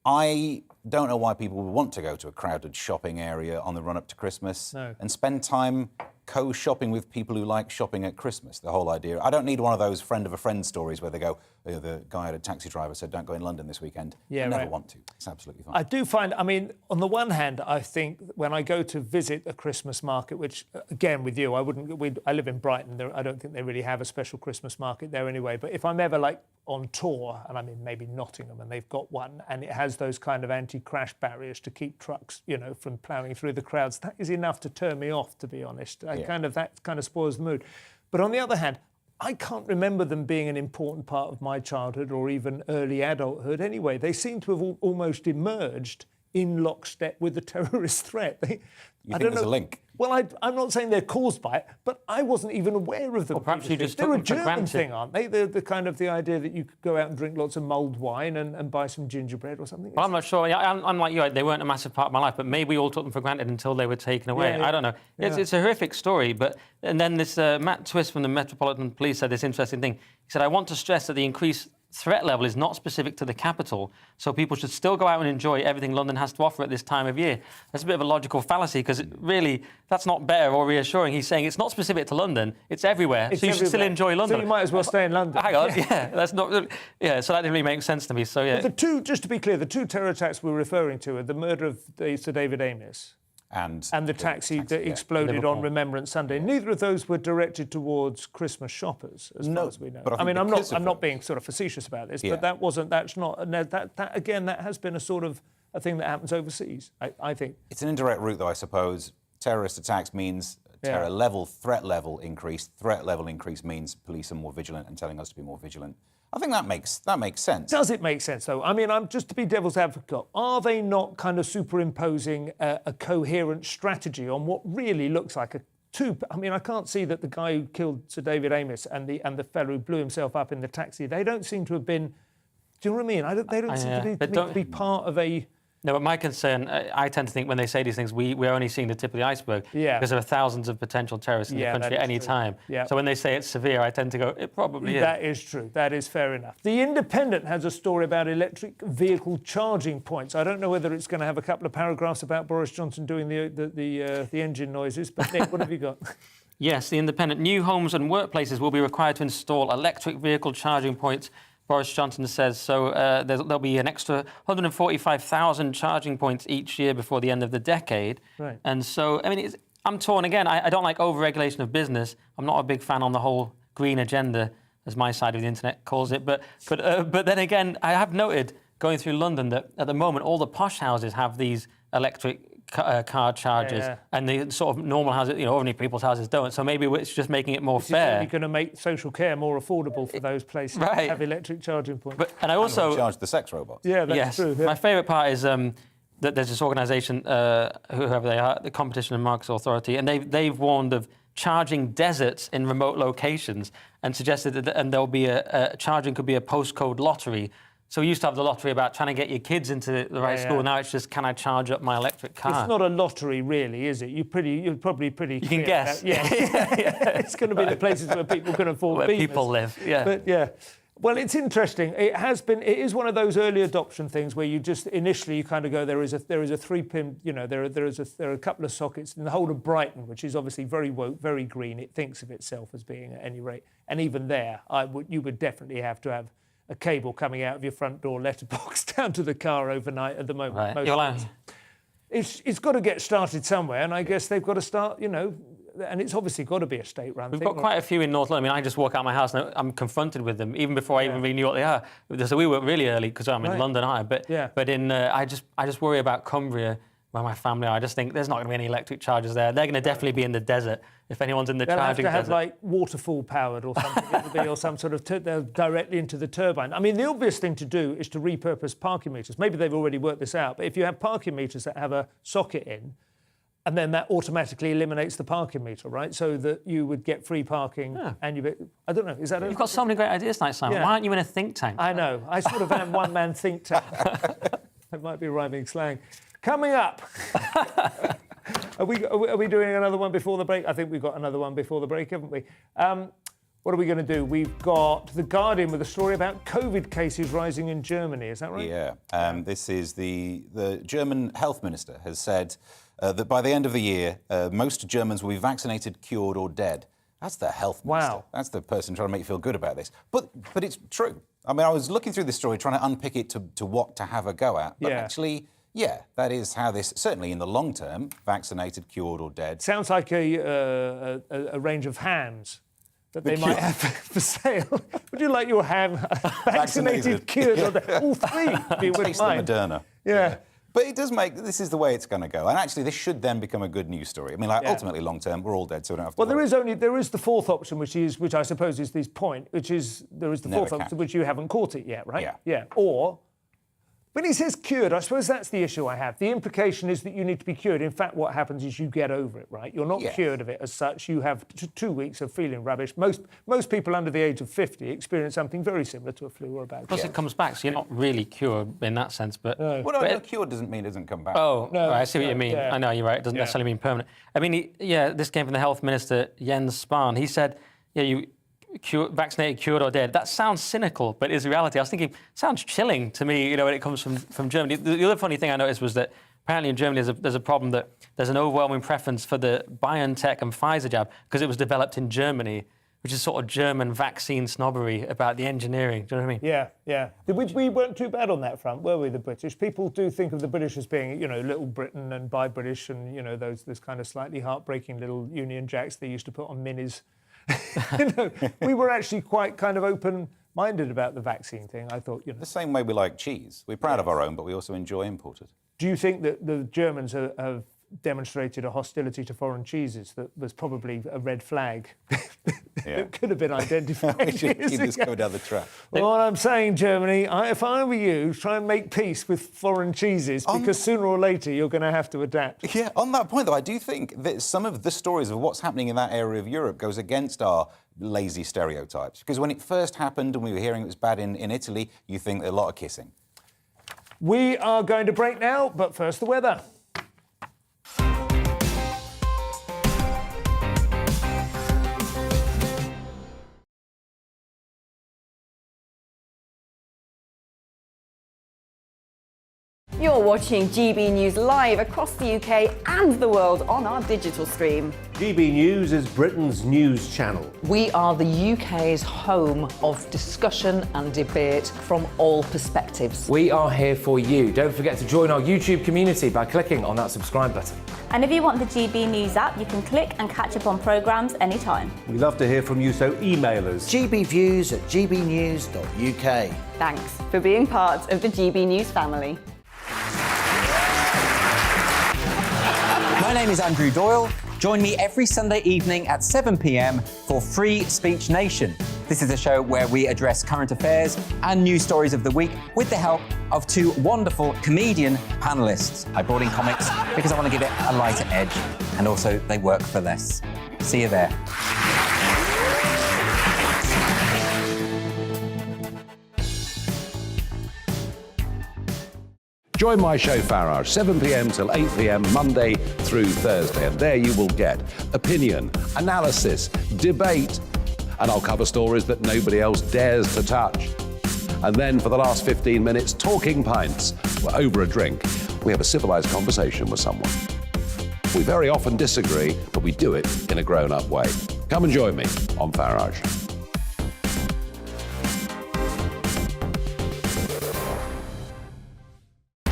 I don't know why people would want to go to a crowded shopping area on the run-up to Christmas and spend time co-shopping with people who like shopping at Christmas, the whole idea. I don't need one of those friend of a friend stories where they go, the guy at a taxi driver said, don't go in London this weekend. Yeah, I never want to. It's absolutely fine. I do find, I mean, on the one hand, I think when I go to visit a Christmas market, which, again, with you, I live in Brighton. I don't think they really have a special Christmas market there anyway. But if I'm ever, like, on tour, and I'm in maybe Nottingham, and they've got one, and it has those kind of anti-crash barriers to keep trucks, from ploughing through the crowds, that is enough to turn me off, to be honest. That kind of spoils the mood. But on the other hand, I can't remember them being an important part of my childhood or even early adulthood anyway. They seem to have almost emerged in lockstep with the terrorist threat. You think there's a link? Well, I'm not saying they're caused by it, but I wasn't even aware of them. Or perhaps you just They're took a them for German granted. thing, aren't they? They're the kind of the idea that you could go out and drink lots of mulled wine and buy some gingerbread or something. Well, I'm not sure. I'm like you. They weren't a massive part of my life, but maybe we all took them for granted until they were taken away. Yeah. I don't know. It's a horrific story. And then this Matt Twist from the Metropolitan Police said this interesting thing. He said, I want to stress that the increased threat level is not specific to the capital, so people should still go out and enjoy everything London has to offer at this time of year. That's a bit of a logical fallacy, because really, that's not better or reassuring. He's saying it's not specific to London, it's everywhere, so you should still enjoy London. So you might as well stay in London. Hang on, that's not... Yeah, so that didn't really make sense to me, so yeah. But just to be clear, the 2 terror attacks we're referring to are the murder of Sir David Amis and the taxi that exploded on Remembrance Sunday. Neither of those were directed towards Christmas shoppers, as far as we know. But I mean, I'm not being sort of facetious about this, but that has been a sort of a thing that happens overseas, I think. It's an indirect route, though, I suppose. Terrorist attacks means terror level, threat level increased. Threat level increase means police are more vigilant and telling us to be more vigilant. I think that makes sense. Does it make sense, though? I mean, I'm just to be devil's advocate. Are they not kind of superimposing a coherent strategy on what really looks like I mean, I can't see that the guy who killed Sir David Amess and the fellow who blew himself up in the taxi, they don't seem to have been... Do you know what I mean? They don't seem to be part of a... No, but my concern, I tend to think when they say these things, we're only seeing the tip of the iceberg. Yeah. Because there are thousands of potential terrorists in the country at any time. Yeah. So when they say it's severe, I tend to go, it probably is. That is true. That is fair enough. The Independent has a story about electric vehicle charging points. I don't know whether it's going to have a couple of paragraphs about Boris Johnson doing the engine noises, but Nick, what have you got? Yes, The Independent. New homes and workplaces will be required to install electric vehicle charging points, Boris Johnson says. So there'll be an extra 145,000 charging points each year before the end of the decade. Right. And so, I mean, I'm torn again. I don't like over-regulation of business. I'm not a big fan on the whole green agenda, as my side of the internet calls it. But then again, I have noted, going through London, that at the moment, all the posh houses have these electric car chargers, and the sort of normal houses, ordinary people's houses don't. So maybe it's just making it more fair. It's going to make social care more affordable for those places that have electric charging points. And I also charge the sex robots. Yeah, that's true. Yeah. My favourite part is that there's this organisation, whoever they are, the Competition and Markets Authority, and they've warned of charging deserts in remote locations, and suggested that there'll be charging could be a postcode lottery. So we used to have the lottery about trying to get your kids into the right school. Now it's just, can I charge up my electric car? It's not a lottery, really, is it? You're probably pretty. You can guess. Yeah. It's going to be the places where people can afford where beamers. people live. Yeah. But well, it's interesting. It is one of those early adoption things where you just initially you kind of go, there is a 3-pin. There are a couple of sockets in the whole of Brighton, which is obviously very woke, very green. It thinks of itself as being, at any rate, and even there, you would definitely have to have a cable coming out of your front door letterbox down to the car overnight at the moment. Right. It's got to get started somewhere, and I guess they've got to start, and it's obviously got to be a state-run thing. We've got quite a few in North London. I mean, I just walk out my house and I'm confronted with them, even before I even really knew what they are. So we work really early because I'm in London, but I just worry about Cumbria, where my family are. I just think there's not going to be any electric chargers there. They're going to definitely be in the desert if anyone's in the charging desert. They'll have to have, like, waterfall powered or something, it'll be, or some sort of directly into the turbine. I mean, the obvious thing to do is to repurpose parking meters. Maybe they've already worked this out, but if you have parking meters that have a socket in, and then that automatically eliminates the parking meter, right? So that you would get free parking, and I don't know, is that... You've got so many great ideas tonight, Simon. Why aren't you in a think tank? I know. I sort of am one-man think tank. That might be rhyming slang. Coming up... Are we doing another one before the break? I think we've got another one before the break, haven't we? What are we going to do? We've got The Guardian with a story about COVID cases rising in Germany. Is that right? Yeah. This is the German health minister has said that by the end of the year, most Germans will be vaccinated, cured or dead. That's the health minister. Wow. That's the person trying to make you feel good about this. But it's true. I mean, I was looking through this story trying to unpick it to what to have a go at. But actually... Yeah, that is how this, certainly in the long term, vaccinated, cured or dead. Sounds like a range of hams that they might have for sale. Would you like your ham vaccinated, cured or dead? All three, if you wouldn't mind. Moderna. Yeah. But it does this is the way it's going to go. And actually, this should then become a good news story. I mean, ultimately, long term, we're all dead, so we don't have to worry. There is the fourth option, which I suppose is this point, which is, there is the fourth option, which you haven't caught it yet, right? Yeah. Or... When he says cured, I suppose that's the issue I have. The implication is that you need to be cured. In fact, what happens is you get over it, right? You're not cured of it as such. You have 2 weeks of feeling rubbish. Most people under the age of 50 experience something very similar to a flu or a bad Plus, it comes back, so you're not really cured in that sense. But cured doesn't mean it doesn't come back. Oh, no, I see what you mean. I know, you're right. It doesn't necessarily mean permanent. I mean, this came from the health minister, Jens Spahn. He said, vaccinated, cured or dead. That sounds cynical, but is reality. I was thinking, it sounds chilling to me, when it comes from Germany. The other funny thing I noticed was that apparently in Germany there's a problem that there's an overwhelming preference for the BioNTech and Pfizer jab because it was developed in Germany, which is sort of German vaccine snobbery about the engineering. Do you know what I mean? Yeah. We weren't too bad on that front, were we, the British? People do think of the British as being, Little Britain and by British and, those kind of slightly heartbreaking little Union Jacks they used to put on minis. We were actually quite kind of open-minded about the vaccine thing, I thought. The same way we like cheese. We're proud of our own, but we also enjoy imported. Do you think that the Germans have demonstrated a hostility to foreign cheeses that was probably a red flag. It could have been identified. We should keep this going down the track. Well, what I'm saying, Germany, if I were you, try and make peace with foreign cheeses, because sooner or later you're going to have to adapt. Yeah, on that point, though, I do think that some of the stories of what's happening in that area of Europe goes against our lazy stereotypes. Because when it first happened and we were hearing it was bad in Italy, you think a lot of kissing. We are going to break now, but first the weather. You're watching GB News live across the UK and the world on our digital stream. GB News is Britain's news channel. We are the UK's home of discussion and debate from all perspectives. We are here for you. Don't forget to join our YouTube community by clicking on that subscribe button. And if you want the GB News app, you can click and catch up on programmes anytime. We love to hear from you, so email us. gbviews@gbnews.uk. Thanks for being part of the GB News family. My name is Andrew Doyle. Join me every Sunday evening at 7 p.m. for Free Speech Nation. This is a show where we address current affairs and news stories of the week with the help of two wonderful comedian panellists. I brought in comics because I want to give it a lighter edge, and also they work for less. See you there. Join my show Farage, 7 p.m. till 8 p.m. Monday through Thursday, and there you will get opinion, analysis, debate, and I'll cover stories that nobody else dares to touch. And then for the last 15 minutes, talking pints. We're over a drink. We have a civilised conversation with someone. We very often disagree, but we do it in a grown-up way. Come and join me on Farage.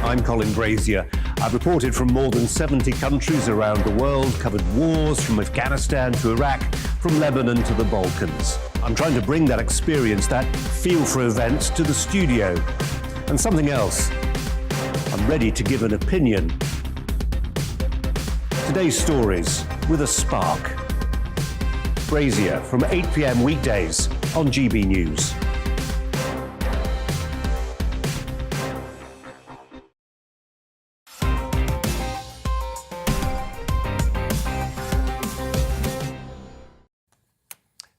I'm Colin Brazier. I've reported from more than 70 countries around the world, covered wars from Afghanistan to Iraq, from Lebanon to the Balkans. I'm trying to bring that experience, that feel for events, to the studio. And something else. I'm ready to give an opinion. Today's stories with a spark. Brazier from 8 p.m. weekdays on GB News.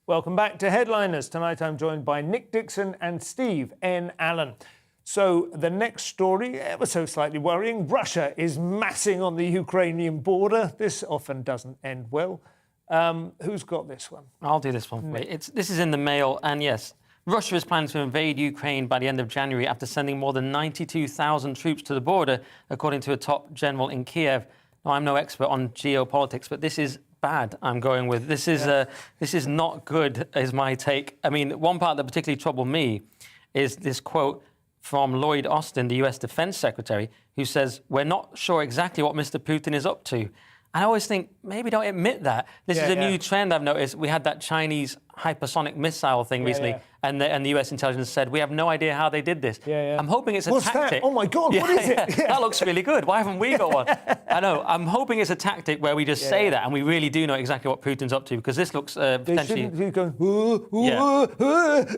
Welcome back to Headliners. Tonight I'm joined by Nick Dixon and Steve N. Allen. So the next story, ever so slightly worrying. Russia is massing on the Ukrainian border. This often doesn't end well. Who's got this one? I'll do this one. This is in the Mail, and yes, Russia is planning to invade Ukraine by the end of January after sending more than 92,000 troops to the border, according to a top general in Kiev. Now, I'm no expert on geopolitics, but this is bad. I'm going with this is not good, is my take. I mean, one part that particularly troubled me is this quote from Lloyd Austin, the US Defense Secretary, who says, "We're not sure exactly what Mr. Putin is up to." And I always think, maybe don't admit that. This is a new trend I've noticed. We had that Chinese hypersonic missile thing recently, and the US intelligence said, we have no idea how they did this. I'm hoping it's a tactic. That? Oh, my God, what is it? That looks really good. Why haven't we got one? I know. I'm hoping it's a tactic where we just say that, and we really do know exactly what Putin's up to, because this looks potentially... They shouldn't be going,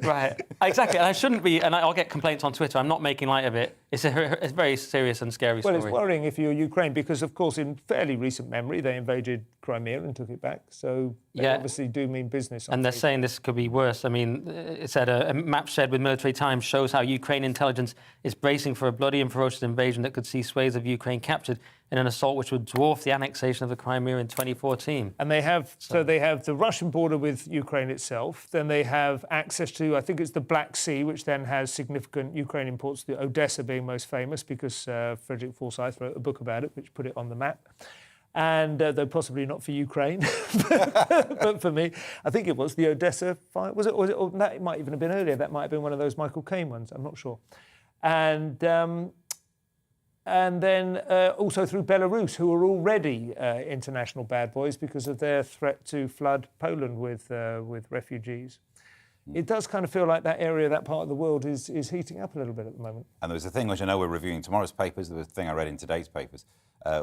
Right, exactly. And I shouldn't be, and I'll get complaints on Twitter. I'm not making light of it. It's a very serious and scary story. Well, it's worrying if you're Ukraine, because, of course, in fairly recent memory, they invaded Crimea and took it back. So they obviously do mean business. And they're saying this could be worse. I mean, it said a map shared with Military Times shows how Ukraine intelligence is bracing for a bloody and ferocious invasion that could see swathes of Ukraine captured in an assault which would dwarf the annexation of the Crimea in 2014. And they have, so they have the Russian border with Ukraine itself. Then they have access to, I think it's the Black Sea, which then has significant Ukrainian ports, the Odessa being most famous because Frederick Forsyth wrote a book about it, which put it on the map. And though possibly not for Ukraine, but for me, I think it was the Odessa fight. Was it? Or that might even have been earlier. That might have been one of those Michael Caine ones. I'm not sure. And then also through Belarus, who are already international bad boys because of their threat to flood Poland with refugees. it does kind of feel like that area, that part of the world is heating up a little bit at the moment. And there was a thing which I know we're reviewing tomorrow's papers, there was a thing I read in today's papers,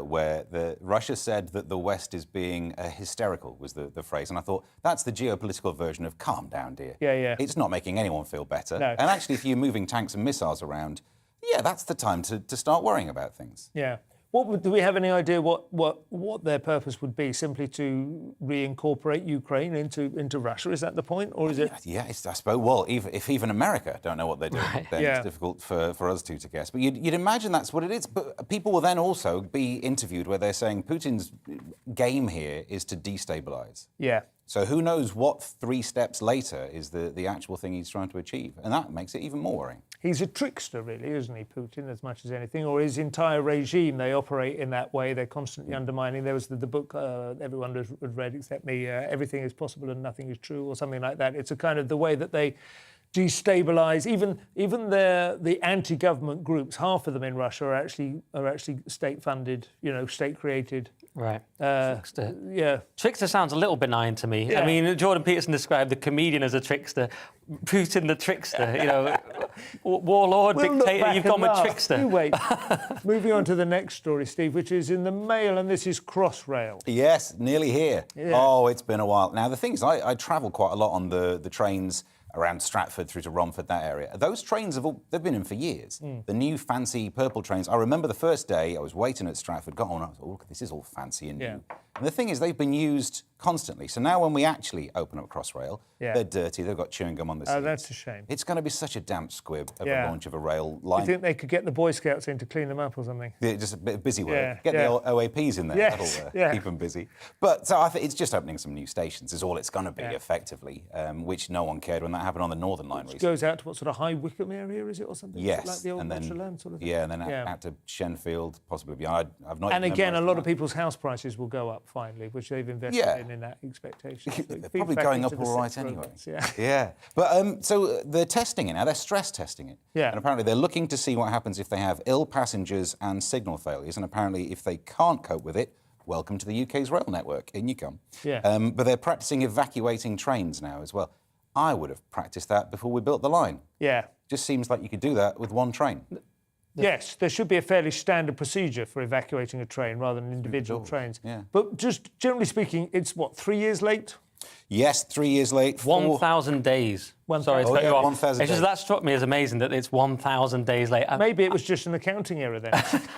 where Russia said that the West is being hysterical, was the phrase. And I thought, that's the geopolitical version of calm down, dear. Yeah. It's not making anyone feel better. No. And actually, if you're moving tanks and missiles around, yeah, that's the time to start worrying about things. Yeah. Do we have any idea what their purpose would be? Simply to reincorporate Ukraine into Russia? Is that the point, or is it? Yeah, I suppose. Well, if even America don't know what they're doing, then it's difficult for us to guess. But you'd imagine that's what it is. But people will then also be interviewed where they're saying Putin's game here is to destabilise. Yeah. So who knows what 3 steps later is the actual thing he's trying to achieve, and that makes it even more worrying. He's a trickster, really, isn't he, Putin, as much as anything? Or his entire regime, they operate in that way. They're constantly undermining. There was the book everyone has read except me, Everything is Possible and Nothing is True, or something like that. It's a kind of the way that they destabilise. Even the anti-government groups, half of them in Russia are actually state-funded, state-created. Right. Trickster. Yeah. Trickster sounds a little benign to me. Yeah. I mean, Jordan Peterson described the comedian as a trickster, Putin the trickster, warlord, dictator, you've gone with trickster. You wait. Moving on to the next story, Steve, which is in the Mail, and this is Crossrail. Yes, nearly here. Yeah. Oh, it's been a while. Now, the thing is, I travel quite a lot on the trains around Stratford through to Romford, that area. Those trains they've been in for years. The new fancy purple trains. I remember the first day I was waiting at Stratford, got on, I was like, oh, this is all fancy and new. And the thing is, they've been used constantly. So now when we actually open up Crossrail, they're dirty, they've got chewing gum on the seats. Oh, that's a shame. It's going to be such a damp squib of a launch of a rail line. Do you think they could get the Boy Scouts in to clean them up or something? Yeah, just a bit of busy work. Get the OAPs in there. Yes. That'll keep them busy. But so I think it's just opening some new stations is all it's going to be, effectively, which no one cared when that happened on the Northern Line recently. Goes out to what sort of High Wycombe area, is it, or something? Yes. Like the old and then, Michelin sort of thing? Yeah, and then out to Shenfield, possibly beyond. I've not. And again, a lot of people's house prices will go up finally, which they've invested in that expectation. So they're probably going up all right anyway. Yeah. But so they're testing it now. They're stress testing it. Yeah. And apparently they're looking to see what happens if they have ill passengers and signal failures. And apparently if they can't cope with it, welcome to the UK's rail network. In you come. Yeah. But they're practising evacuating trains now as well. I would have practised that before we built the line. Yeah. Just seems like you could do that with one train. Yes, there should be a fairly standard procedure for evacuating a train rather than individual trains. Yeah. But just generally speaking, it's what, 3 years late? Yes, 3 years late. 1,000 days. Sorry to cut you off. 1,000 days. That struck me as amazing that it's 1,000 days late. Maybe it was just an accounting error then.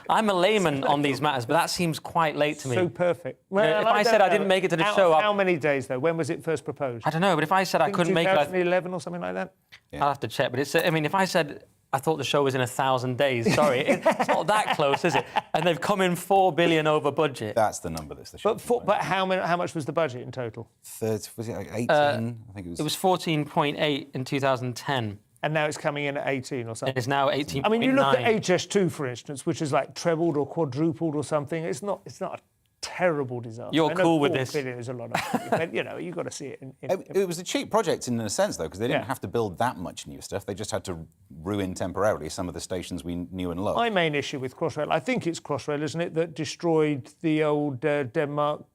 I'm a layman on these matters, but that seems quite late to me. So perfect. Well, if I said I didn't make it to the show... How many days, though? When was it first proposed? I don't know, but if I said I couldn't make it... 2011 or something like that? I'll have to check, but it's... I mean, if I said... I thought the show was in 1,000 days. Sorry, it's not that close, is it? And they've come in $4 billion over budget. That's the number that's the show. But how much was the budget in total? 30, was it like 18? I think it was. It was 14.8 in 2010. And now it's coming in at 18 or something. It's now 18.9. I mean, you look at HS2, for instance, which is like trebled or quadrupled or something. It's not a terrible disaster. You're cool with this. $4 billion is a lot of money, but you've got to see it. It was a cheap project in a sense, though, because they didn't have to build that much new stuff. They just had to ruin temporarily some of the stations we knew and loved. My main issue with Crossrail, I think it's Crossrail, isn't it, that destroyed the old Denmark.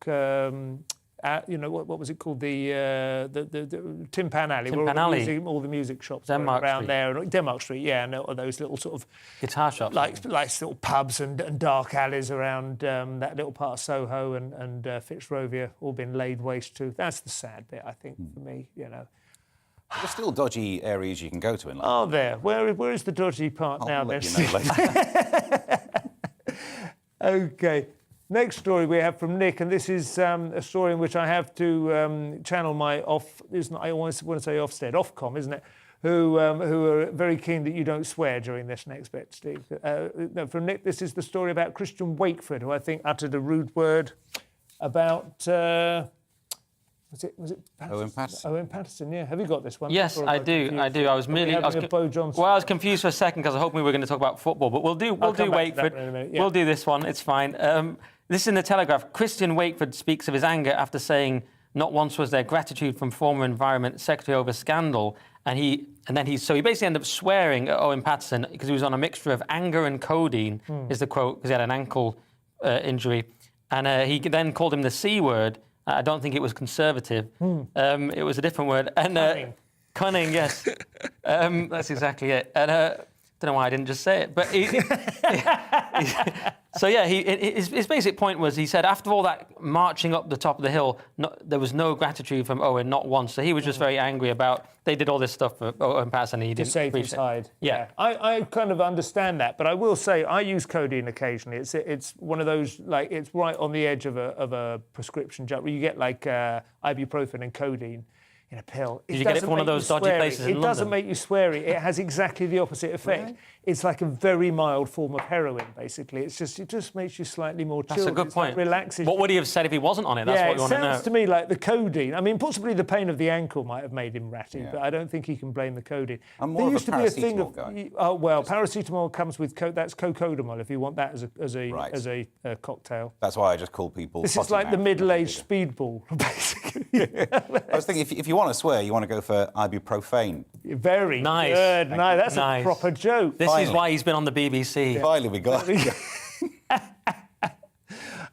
What was it called? The Tin Pan Alley. All the music shops Denmark around Street. there. Denmark Street, yeah, and all those little sort of guitar shops, like little pubs and dark alleys around that little part of Soho and Fitzrovia, all been laid waste to. That's the sad bit, I think, for me. There's still dodgy areas you can go to in London. Oh, there. Where is the dodgy part now? I'll let you know later. Okay. Next story we have from Nick, and this is a story in which I have to channel my I want to say Ofcom, isn't it? Who are very keen that you don't swear during this next bit, Steve. From Nick, this is the story about Christian Wakeford, who I think uttered a rude word about... Was it Owen Paterson? Owen Paterson, yeah. Have you got this one? Yes, I do. I was Bo Johnson. Well, I was confused for a second because I hoped we were going to talk about football, but we'll do Wakeford. We'll do this one. It's fine. This is in the Telegraph. Christian Wakeford speaks of his anger after saying not once was there gratitude from former Environment Secretary over scandal, and he basically ended up swearing at Owen Paterson because he was on a mixture of anger and codeine, is the quote, because he had an ankle injury, and he then called him the C word. I don't think it was conservative. It was a different word. And Cunning, yes. That's exactly it. And don't know why I didn't just say it, but so yeah, his basic point was, he said after all that marching up the top of the hill, there was no gratitude from Owen, not once. So he was just very angry about they did all this stuff for Owen Paterson and he didn't save his hide. Yeah, I kind of understand that, but I will say I use codeine occasionally. It's one of those, like, it's right on the edge of a prescription drug. You get like ibuprofen and codeine in a pill. Did you get it from one of those dodgy places in London? It doesn't make you sweary. It has exactly the opposite effect. Really? It's like a very mild form of heroin, basically. It just makes you slightly more chilled. That's a good point. Like relaxes. What would he have said if he wasn't on it? That's what you want to know. It sounds to me like the codeine. I mean, possibly the pain of the ankle might have made him ratty, but I don't think he can blame the codeine. I'm more of a paracetamol guy. Oh, well, paracetamol comes with that's cocodamol if you want that as a cocktail. That's why I just call people. This is like the middle-aged speedball, basically. I was thinking, if you want to swear, you want to go for ibuprofen. Very nice. Good. No, that's a proper joke. This is why he's been on the BBC. Finally, we got it.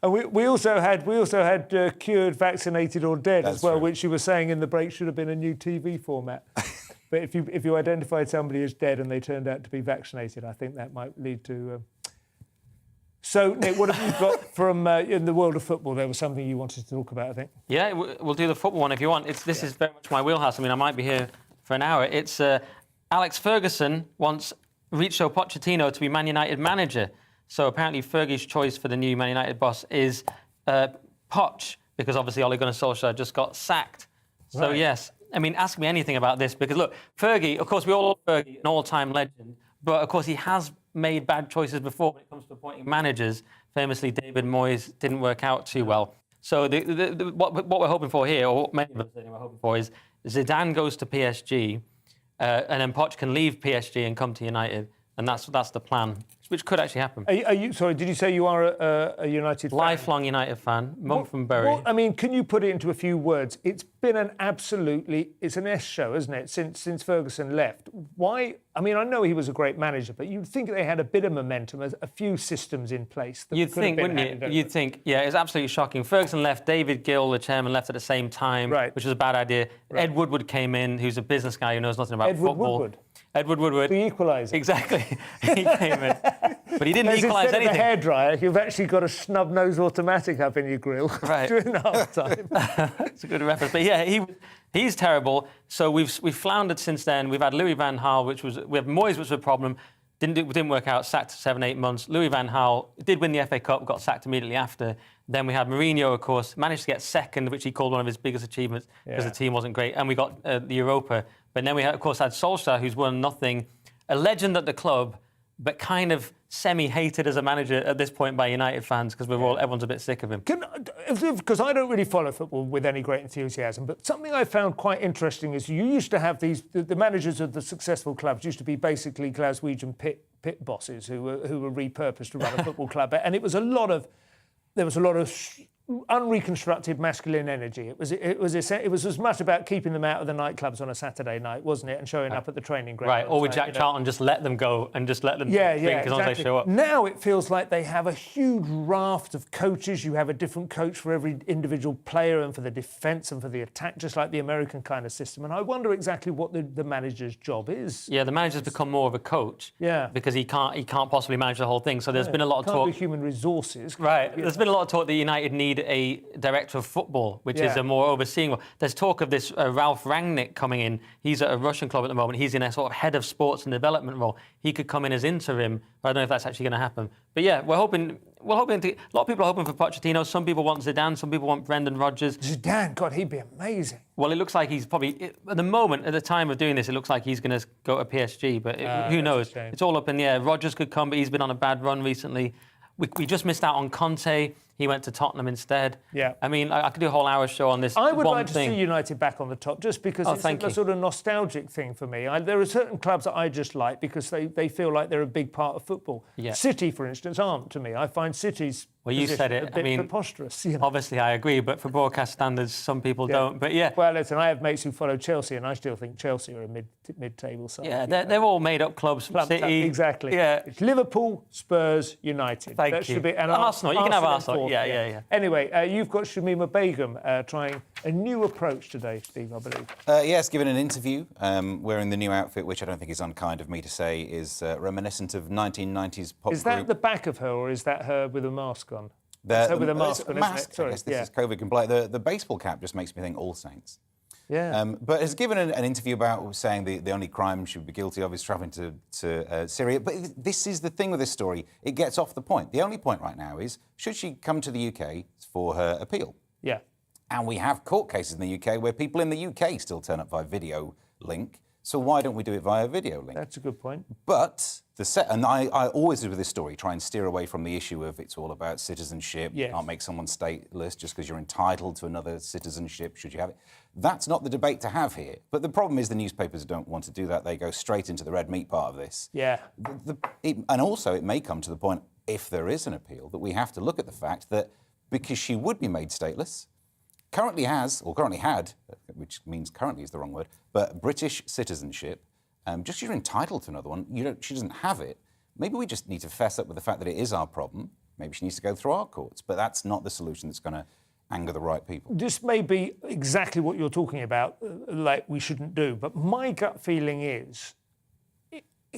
And we also had cured, vaccinated, or dead as well, true. which you were saying in the break should have been a new TV format. But if you identified somebody as dead and they turned out to be vaccinated, I think that might lead to. So, Nick, what have you got from in the world of football? There was something you wanted to talk about, I think. Yeah, we'll do the football one if you want. This is very much my wheelhouse. I mean, I might be here for an hour. It's Alex Ferguson wants Mauricio Pochettino to be Man United manager. So apparently Fergie's choice for the new Man United boss is Poch, because obviously Ole Gunnar Solskjaer just got sacked. So, yes, I mean, ask me anything about this, because, look, Fergie, of course, we all love Fergie, an all-time legend, but, of course, he has made bad choices before when it comes to appointing managers. Famously, David Moyes didn't work out too well. So what we're hoping for here, or what many of us are hoping for, is Zidane goes to PSG, and then Poch can leave PSG and come to United, and that's the plan, which could actually happen. Are you sorry? Did you say you are a United fan? Lifelong United fan, mum from Bury. I mean, can you put it into a few words? It's been it's an S show, isn't it? Since Ferguson left. Why? I mean, I know he was a great manager, but you'd think they had a bit of momentum, a few systems in place. That You'd think, wouldn't you? You'd think, yeah, it's absolutely shocking. Ferguson left, David Gill, the chairman, left at the same time, which was a bad idea. Right. Ed Woodward came in, who's a business guy who knows nothing about football. Edward Woodward. The equaliser. Exactly. He came in. But he didn't equalise anything. Instead of a hairdryer, you've actually got a snub-nose automatic up in your grill during half-time. That's a good reference. But yeah, he's terrible. So we've floundered since then. We've had Louis van Gaal, we have Moyes, which was a problem. Didn't work out, sacked 7-8 months. Louis van Gaal did win the FA Cup, got sacked immediately after. Then we had Mourinho, of course, managed to get second, which he called one of his biggest achievements because the team wasn't great. And we got the Europa. But then we, of course, had Solskjaer, who's won nothing, a legend at the club, but kind of semi-hated as a manager at this point by United fans because everyone's a bit sick of him. Because I don't really follow football with any great enthusiasm, but something I found quite interesting is you used to have the managers of the successful clubs used to be basically Glaswegian pit bosses who were repurposed to run a football club, and there was a lot of unreconstructed masculine energy. It was as much about keeping them out of the nightclubs on a Saturday night, wasn't it, and showing up at the training ground. Right, or with Jack Charlton, just let them go and just let them drink as long as they show up. Now it feels like they have a huge raft of coaches. You have a different coach for every individual player and for the defence and for the attack, just like the American kind of system. And I wonder exactly what the manager's job is. Yeah, the manager's become more of a coach. Yeah. Because he can't possibly manage the whole thing. So there's been a lot of talk. Can't do human resources. Right. There's been a lot of talk that United need a director of football, which is a more overseeing one. There's talk of this Ralph Rangnick coming in. He's at a Russian club at the moment. He's in a sort of head of sports and development role. He could come in as interim. I don't know if that's actually going to happen. But yeah, we're hoping a lot of people are hoping for Pochettino. Some people want Zidane. Some people want Brendan Rodgers. Zidane, God, he'd be amazing. Well, it looks like he's probably, at the time of doing this, it looks like he's going to go to PSG. But who knows? It's all up in the air. Rodgers could come, but he's been on a bad run recently. We just missed out on Conte. He went to Tottenham instead. Yeah. I mean, I could do a whole hour show on this. I would like to see United back on the top just because it's a sort of nostalgic thing for me. There are certain clubs that I just like because they feel like they're a big part of football. Yeah. City, for instance, aren't to me. I find City's you said it. a bit preposterous. You know? Obviously, I agree, but for broadcast standards, some people don't. But yeah. Well, listen, I have mates who follow Chelsea, and I still think Chelsea are a mid-table side. Yeah, they're all made-up clubs. City, exactly. Yeah. It's Liverpool, Spurs, United. Thank you. And Arsenal. You can have Arsenal. north. Yeah. Anyway, you've got Shamima Begum trying a new approach today, Steve, I believe. Yes, given an interview, wearing the new outfit, which I don't think is unkind of me to say, is reminiscent of 1990s pop Is that group. the back of her, or is that her with a mask on? It's her with a mask on, isn't it? Sorry, I guess this is COVID compliant. The baseball cap just makes me think All Saints. Yeah. But has given an interview about saying the only crime she would be guilty of is travelling to Syria. But this is the thing with this story. It gets off the point. The only point right now is, should she come to the UK for her appeal? Yeah. And we have court cases in the UK where people in the UK still turn up via video link. So why don't we do it via video link? That's a good point. But I always do with this story try and steer away from the issue of it's all about citizenship. Yes. You can't make someone stateless just because you're entitled to another citizenship, should you have it. That's not the debate to have here. But the problem is the newspapers don't want to do that. They go straight into the red meat part of this. Yeah. And also it may come to the point, if there is an appeal, that we have to look at the fact that because she would be made stateless, currently had, which means currently is the wrong word, but British citizenship, just you're entitled to another one, she doesn't have it. Maybe we just need to fess up with the fact that it is our problem. Maybe she needs to go through our courts, but that's not the solution that's going to anger the right people. This may be exactly what you're talking about, like we shouldn't do, but my gut feeling is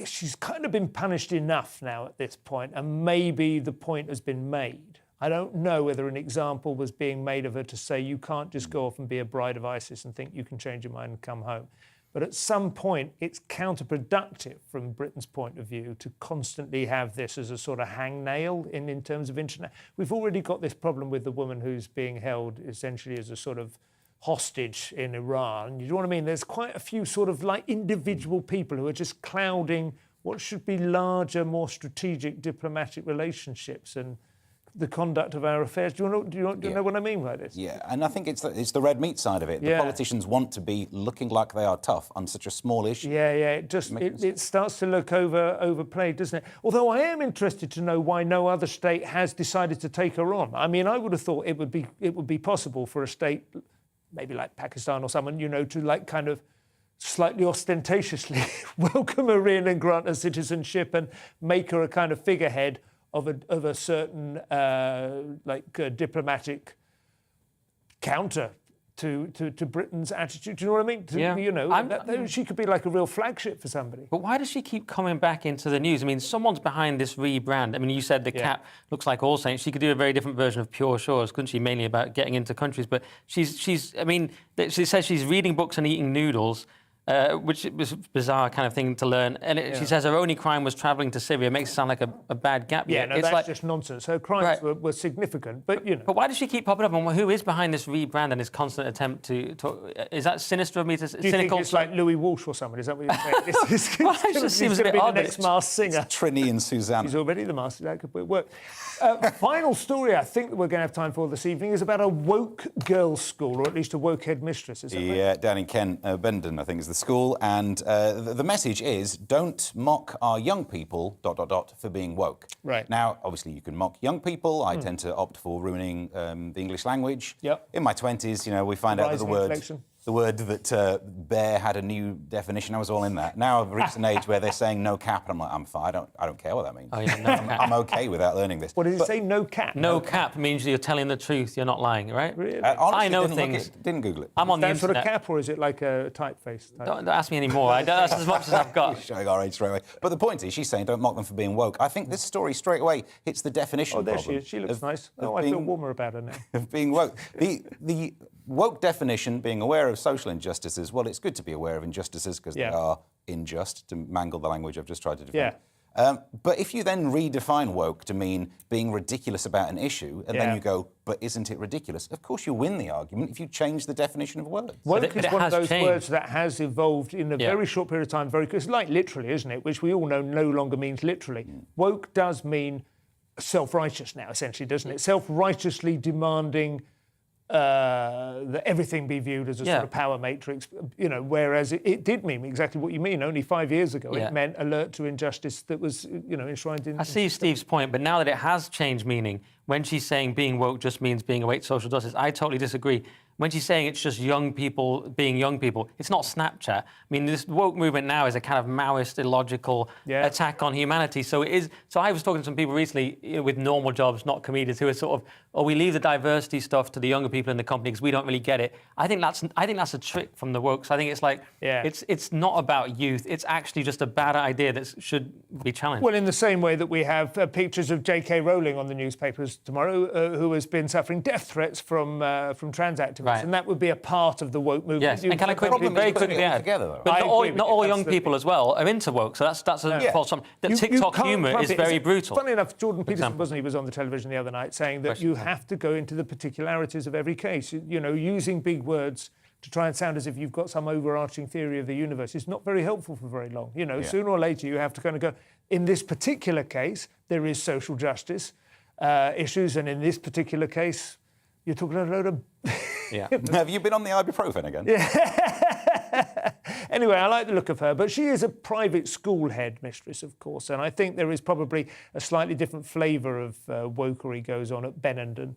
she's kind of been punished enough now at this point, and maybe the point has been made. I don't know whether an example was being made of her to say you can't just go off and be a bride of ISIS and think you can change your mind and come home. But at some point, it's counterproductive from Britain's point of view to constantly have this as a sort of hangnail in terms of internet. We've already got this problem with the woman who's being held essentially as a sort of hostage in Iran. You know what I mean? There's quite a few sort of like individual people who are just clouding what should be larger, more strategic diplomatic relationships and the conduct of our affairs. Do you know what I mean by this? Yeah, and I think it's the red meat side of it. The politicians want to be looking like they are tough on such a small issue. Yeah, it starts to look overplayed, doesn't it? Although I am interested to know why no other state has decided to take her on. I mean, I would have thought it would be possible for a state, maybe like Pakistan or someone, to like kind of slightly ostentatiously welcome her in and grant her citizenship and make her a kind of figurehead of a certain diplomatic counter to Britain's attitude. Do you know what I mean? She could be like a real flagship for somebody. But why does she keep coming back into the news? I mean, someone's behind this rebrand. I mean, you said the cap looks like All Saints. She could do a very different version of Pure Shores, couldn't she? Mainly about getting into countries. But she says she's reading books and eating noodles. Which was a bizarre kind of thing to learn. And she says her only crime was travelling to Syria. It makes it sound like a bad gap year. Yeah, no, that's just nonsense. Her crimes were significant, but But why does she keep popping up? And who is behind this rebrand and this constant attempt to talk? Is that sinister of me to... Do you think it's like Louis Walsh or someone? Is that what you're saying? It just seems a bit odd. The next Masked Singer. Trini and Susanna. She's already the Masked Singer. That could work. Final story I think that we're going to have time for this evening is about a woke girls' school, or at least a woke headmistress. Is that right? Yeah, down in Kent, Bendon, I think, is the school. And the message is, don't mock our young people, ... for being woke. Right. Now, obviously, you can mock young people. I tend to opt for ruining the English language. Yep. In my 20s, we find out that the word that bear had a new definition. I was all in that. Now I've reached an age where they're saying no cap, and I'm like, I'm fine. I don't care what that means. Oh, yeah, no cap. I'm okay without learning this. What did it say? No cap. No cap means you're telling the truth. You're not lying, right? Really? Honestly, I know things. Didn't Google it. I'm on the That sort internet. of cap, or is it like a typeface? Don't ask me anymore. That's as much as I've got. Showing our age straight away. But the point is, she's saying don't mock them for being woke. I think this story straight away hits the definition. Oh, there problem she is. She looks nice. of I feel warmer about her now. Of being woke. The woke definition, being aware of social injustices, well, it's good to be aware of injustices because they are unjust, to mangle the language I've just tried to defend. But if you then redefine woke to mean being ridiculous about an issue, and then you go, but isn't it ridiculous? Of course you win the argument if you change the definition of words. Woke is one of those words that has evolved in a very short period of time. It's like literally, isn't it? Which we all know no longer means literally. Woke does mean self-righteous now, essentially, doesn't it? Self-righteously demanding that everything be viewed as a sort of power matrix, whereas it did mean exactly what you mean. Only 5 years ago, it meant alert to injustice that was, enshrined in... I see Steve's point, but now that it has changed meaning, when she's saying being woke just means being awake to social justice, I totally disagree. When she's saying it's just young people being young people, it's not Snapchat. I mean, this woke movement now is a kind of Maoist, illogical attack on humanity. So it is. So I was talking to some people recently with normal jobs, not comedians, who are sort of, oh, we leave the diversity stuff to the younger people in the company because we don't really get it. I think that's a trick from the woke. So I think it's like, it's not about youth. It's actually just a bad idea that should be challenged. Well, in the same way that we have pictures of J.K. Rowling on the newspapers tomorrow, who has been suffering death threats from trans activists. Right. And that would be a part of the woke movement. Yes, and can I very quickly add, but not all young people as well are into woke, so that's a false problem. The TikTok humour is very brutal. Funny enough, Jordan Peterson, wasn't he, was on the television the other night saying that you have to go into the particularities of every case. You know, using big words to try and sound as if you've got some overarching theory of the universe is not very helpful for very long. You know, sooner or later you have to kind of go, in this particular case, there is social justice issues, and in this particular case, you're talking a load of... Have you been on the ibuprofen again? Yeah. Anyway, I like the look of her, but she is a private school headmistress, of course, and I think there is probably a slightly different flavour of wokery goes on at Benenden.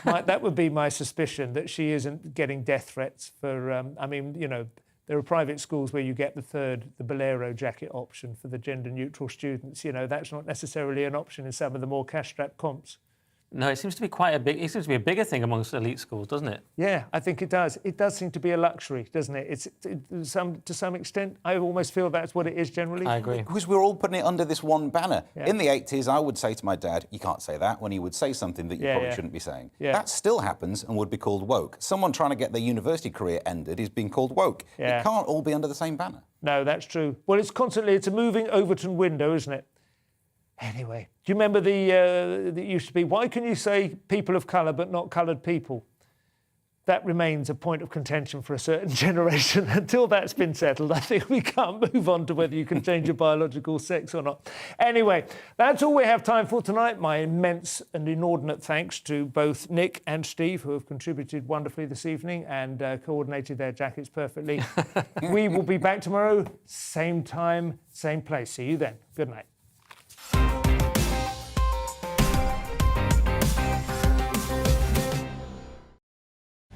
That would be my suspicion, that she isn't getting death threats for... I mean, you know, there are private schools where you get the bolero jacket option for the gender-neutral students. You know, that's not necessarily an option in some of the more cash-strapped comps. No, it seems to be it seems to be a bigger thing amongst elite schools, doesn't it? Yeah, I think it does. It does seem to be a luxury, doesn't it? To some extent, I almost feel that's what it is generally. I agree. Because we're all putting it under this one banner. Yeah. In the 80s, I would say to my dad, you can't say that, when he would say something that you probably shouldn't be saying. Yeah. That still happens and would be called woke. Someone trying to get their university career ended is being called woke. Yeah. It can't all be under the same banner. No, that's true. Well, it's a moving Overton window, isn't it? Anyway, do you remember that used to be, why can you say people of colour but not coloured people? That remains a point of contention for a certain generation. Until that's been settled, I think we can't move on to whether you can change your biological sex or not. Anyway, that's all we have time for tonight. My immense and inordinate thanks to both Nick and Steve, who have contributed wonderfully this evening and coordinated their jackets perfectly. We will be back tomorrow, same time, same place. See you then. Good night.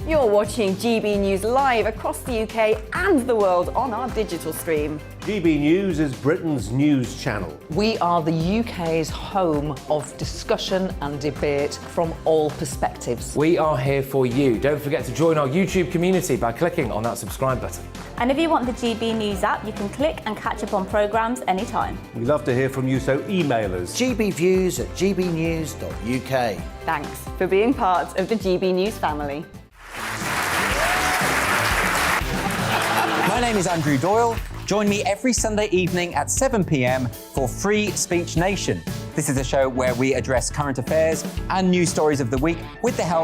You're watching GB News live across the UK and the world on our digital stream. GB News is Britain's news channel. We are the UK's home of discussion and debate from all perspectives. We are here for you. Don't forget to join our YouTube community by clicking on that subscribe button. And if you want the GB News app, you can click and catch up on programmes anytime. We love to hear from you, so email us. gbviews@gbnews.uk. Thanks for being part of the GB News family. My name is Andrew Doyle. Join me every Sunday evening at 7 p.m. for Free Speech Nation. This is a show where we address current affairs and news stories of the week with the help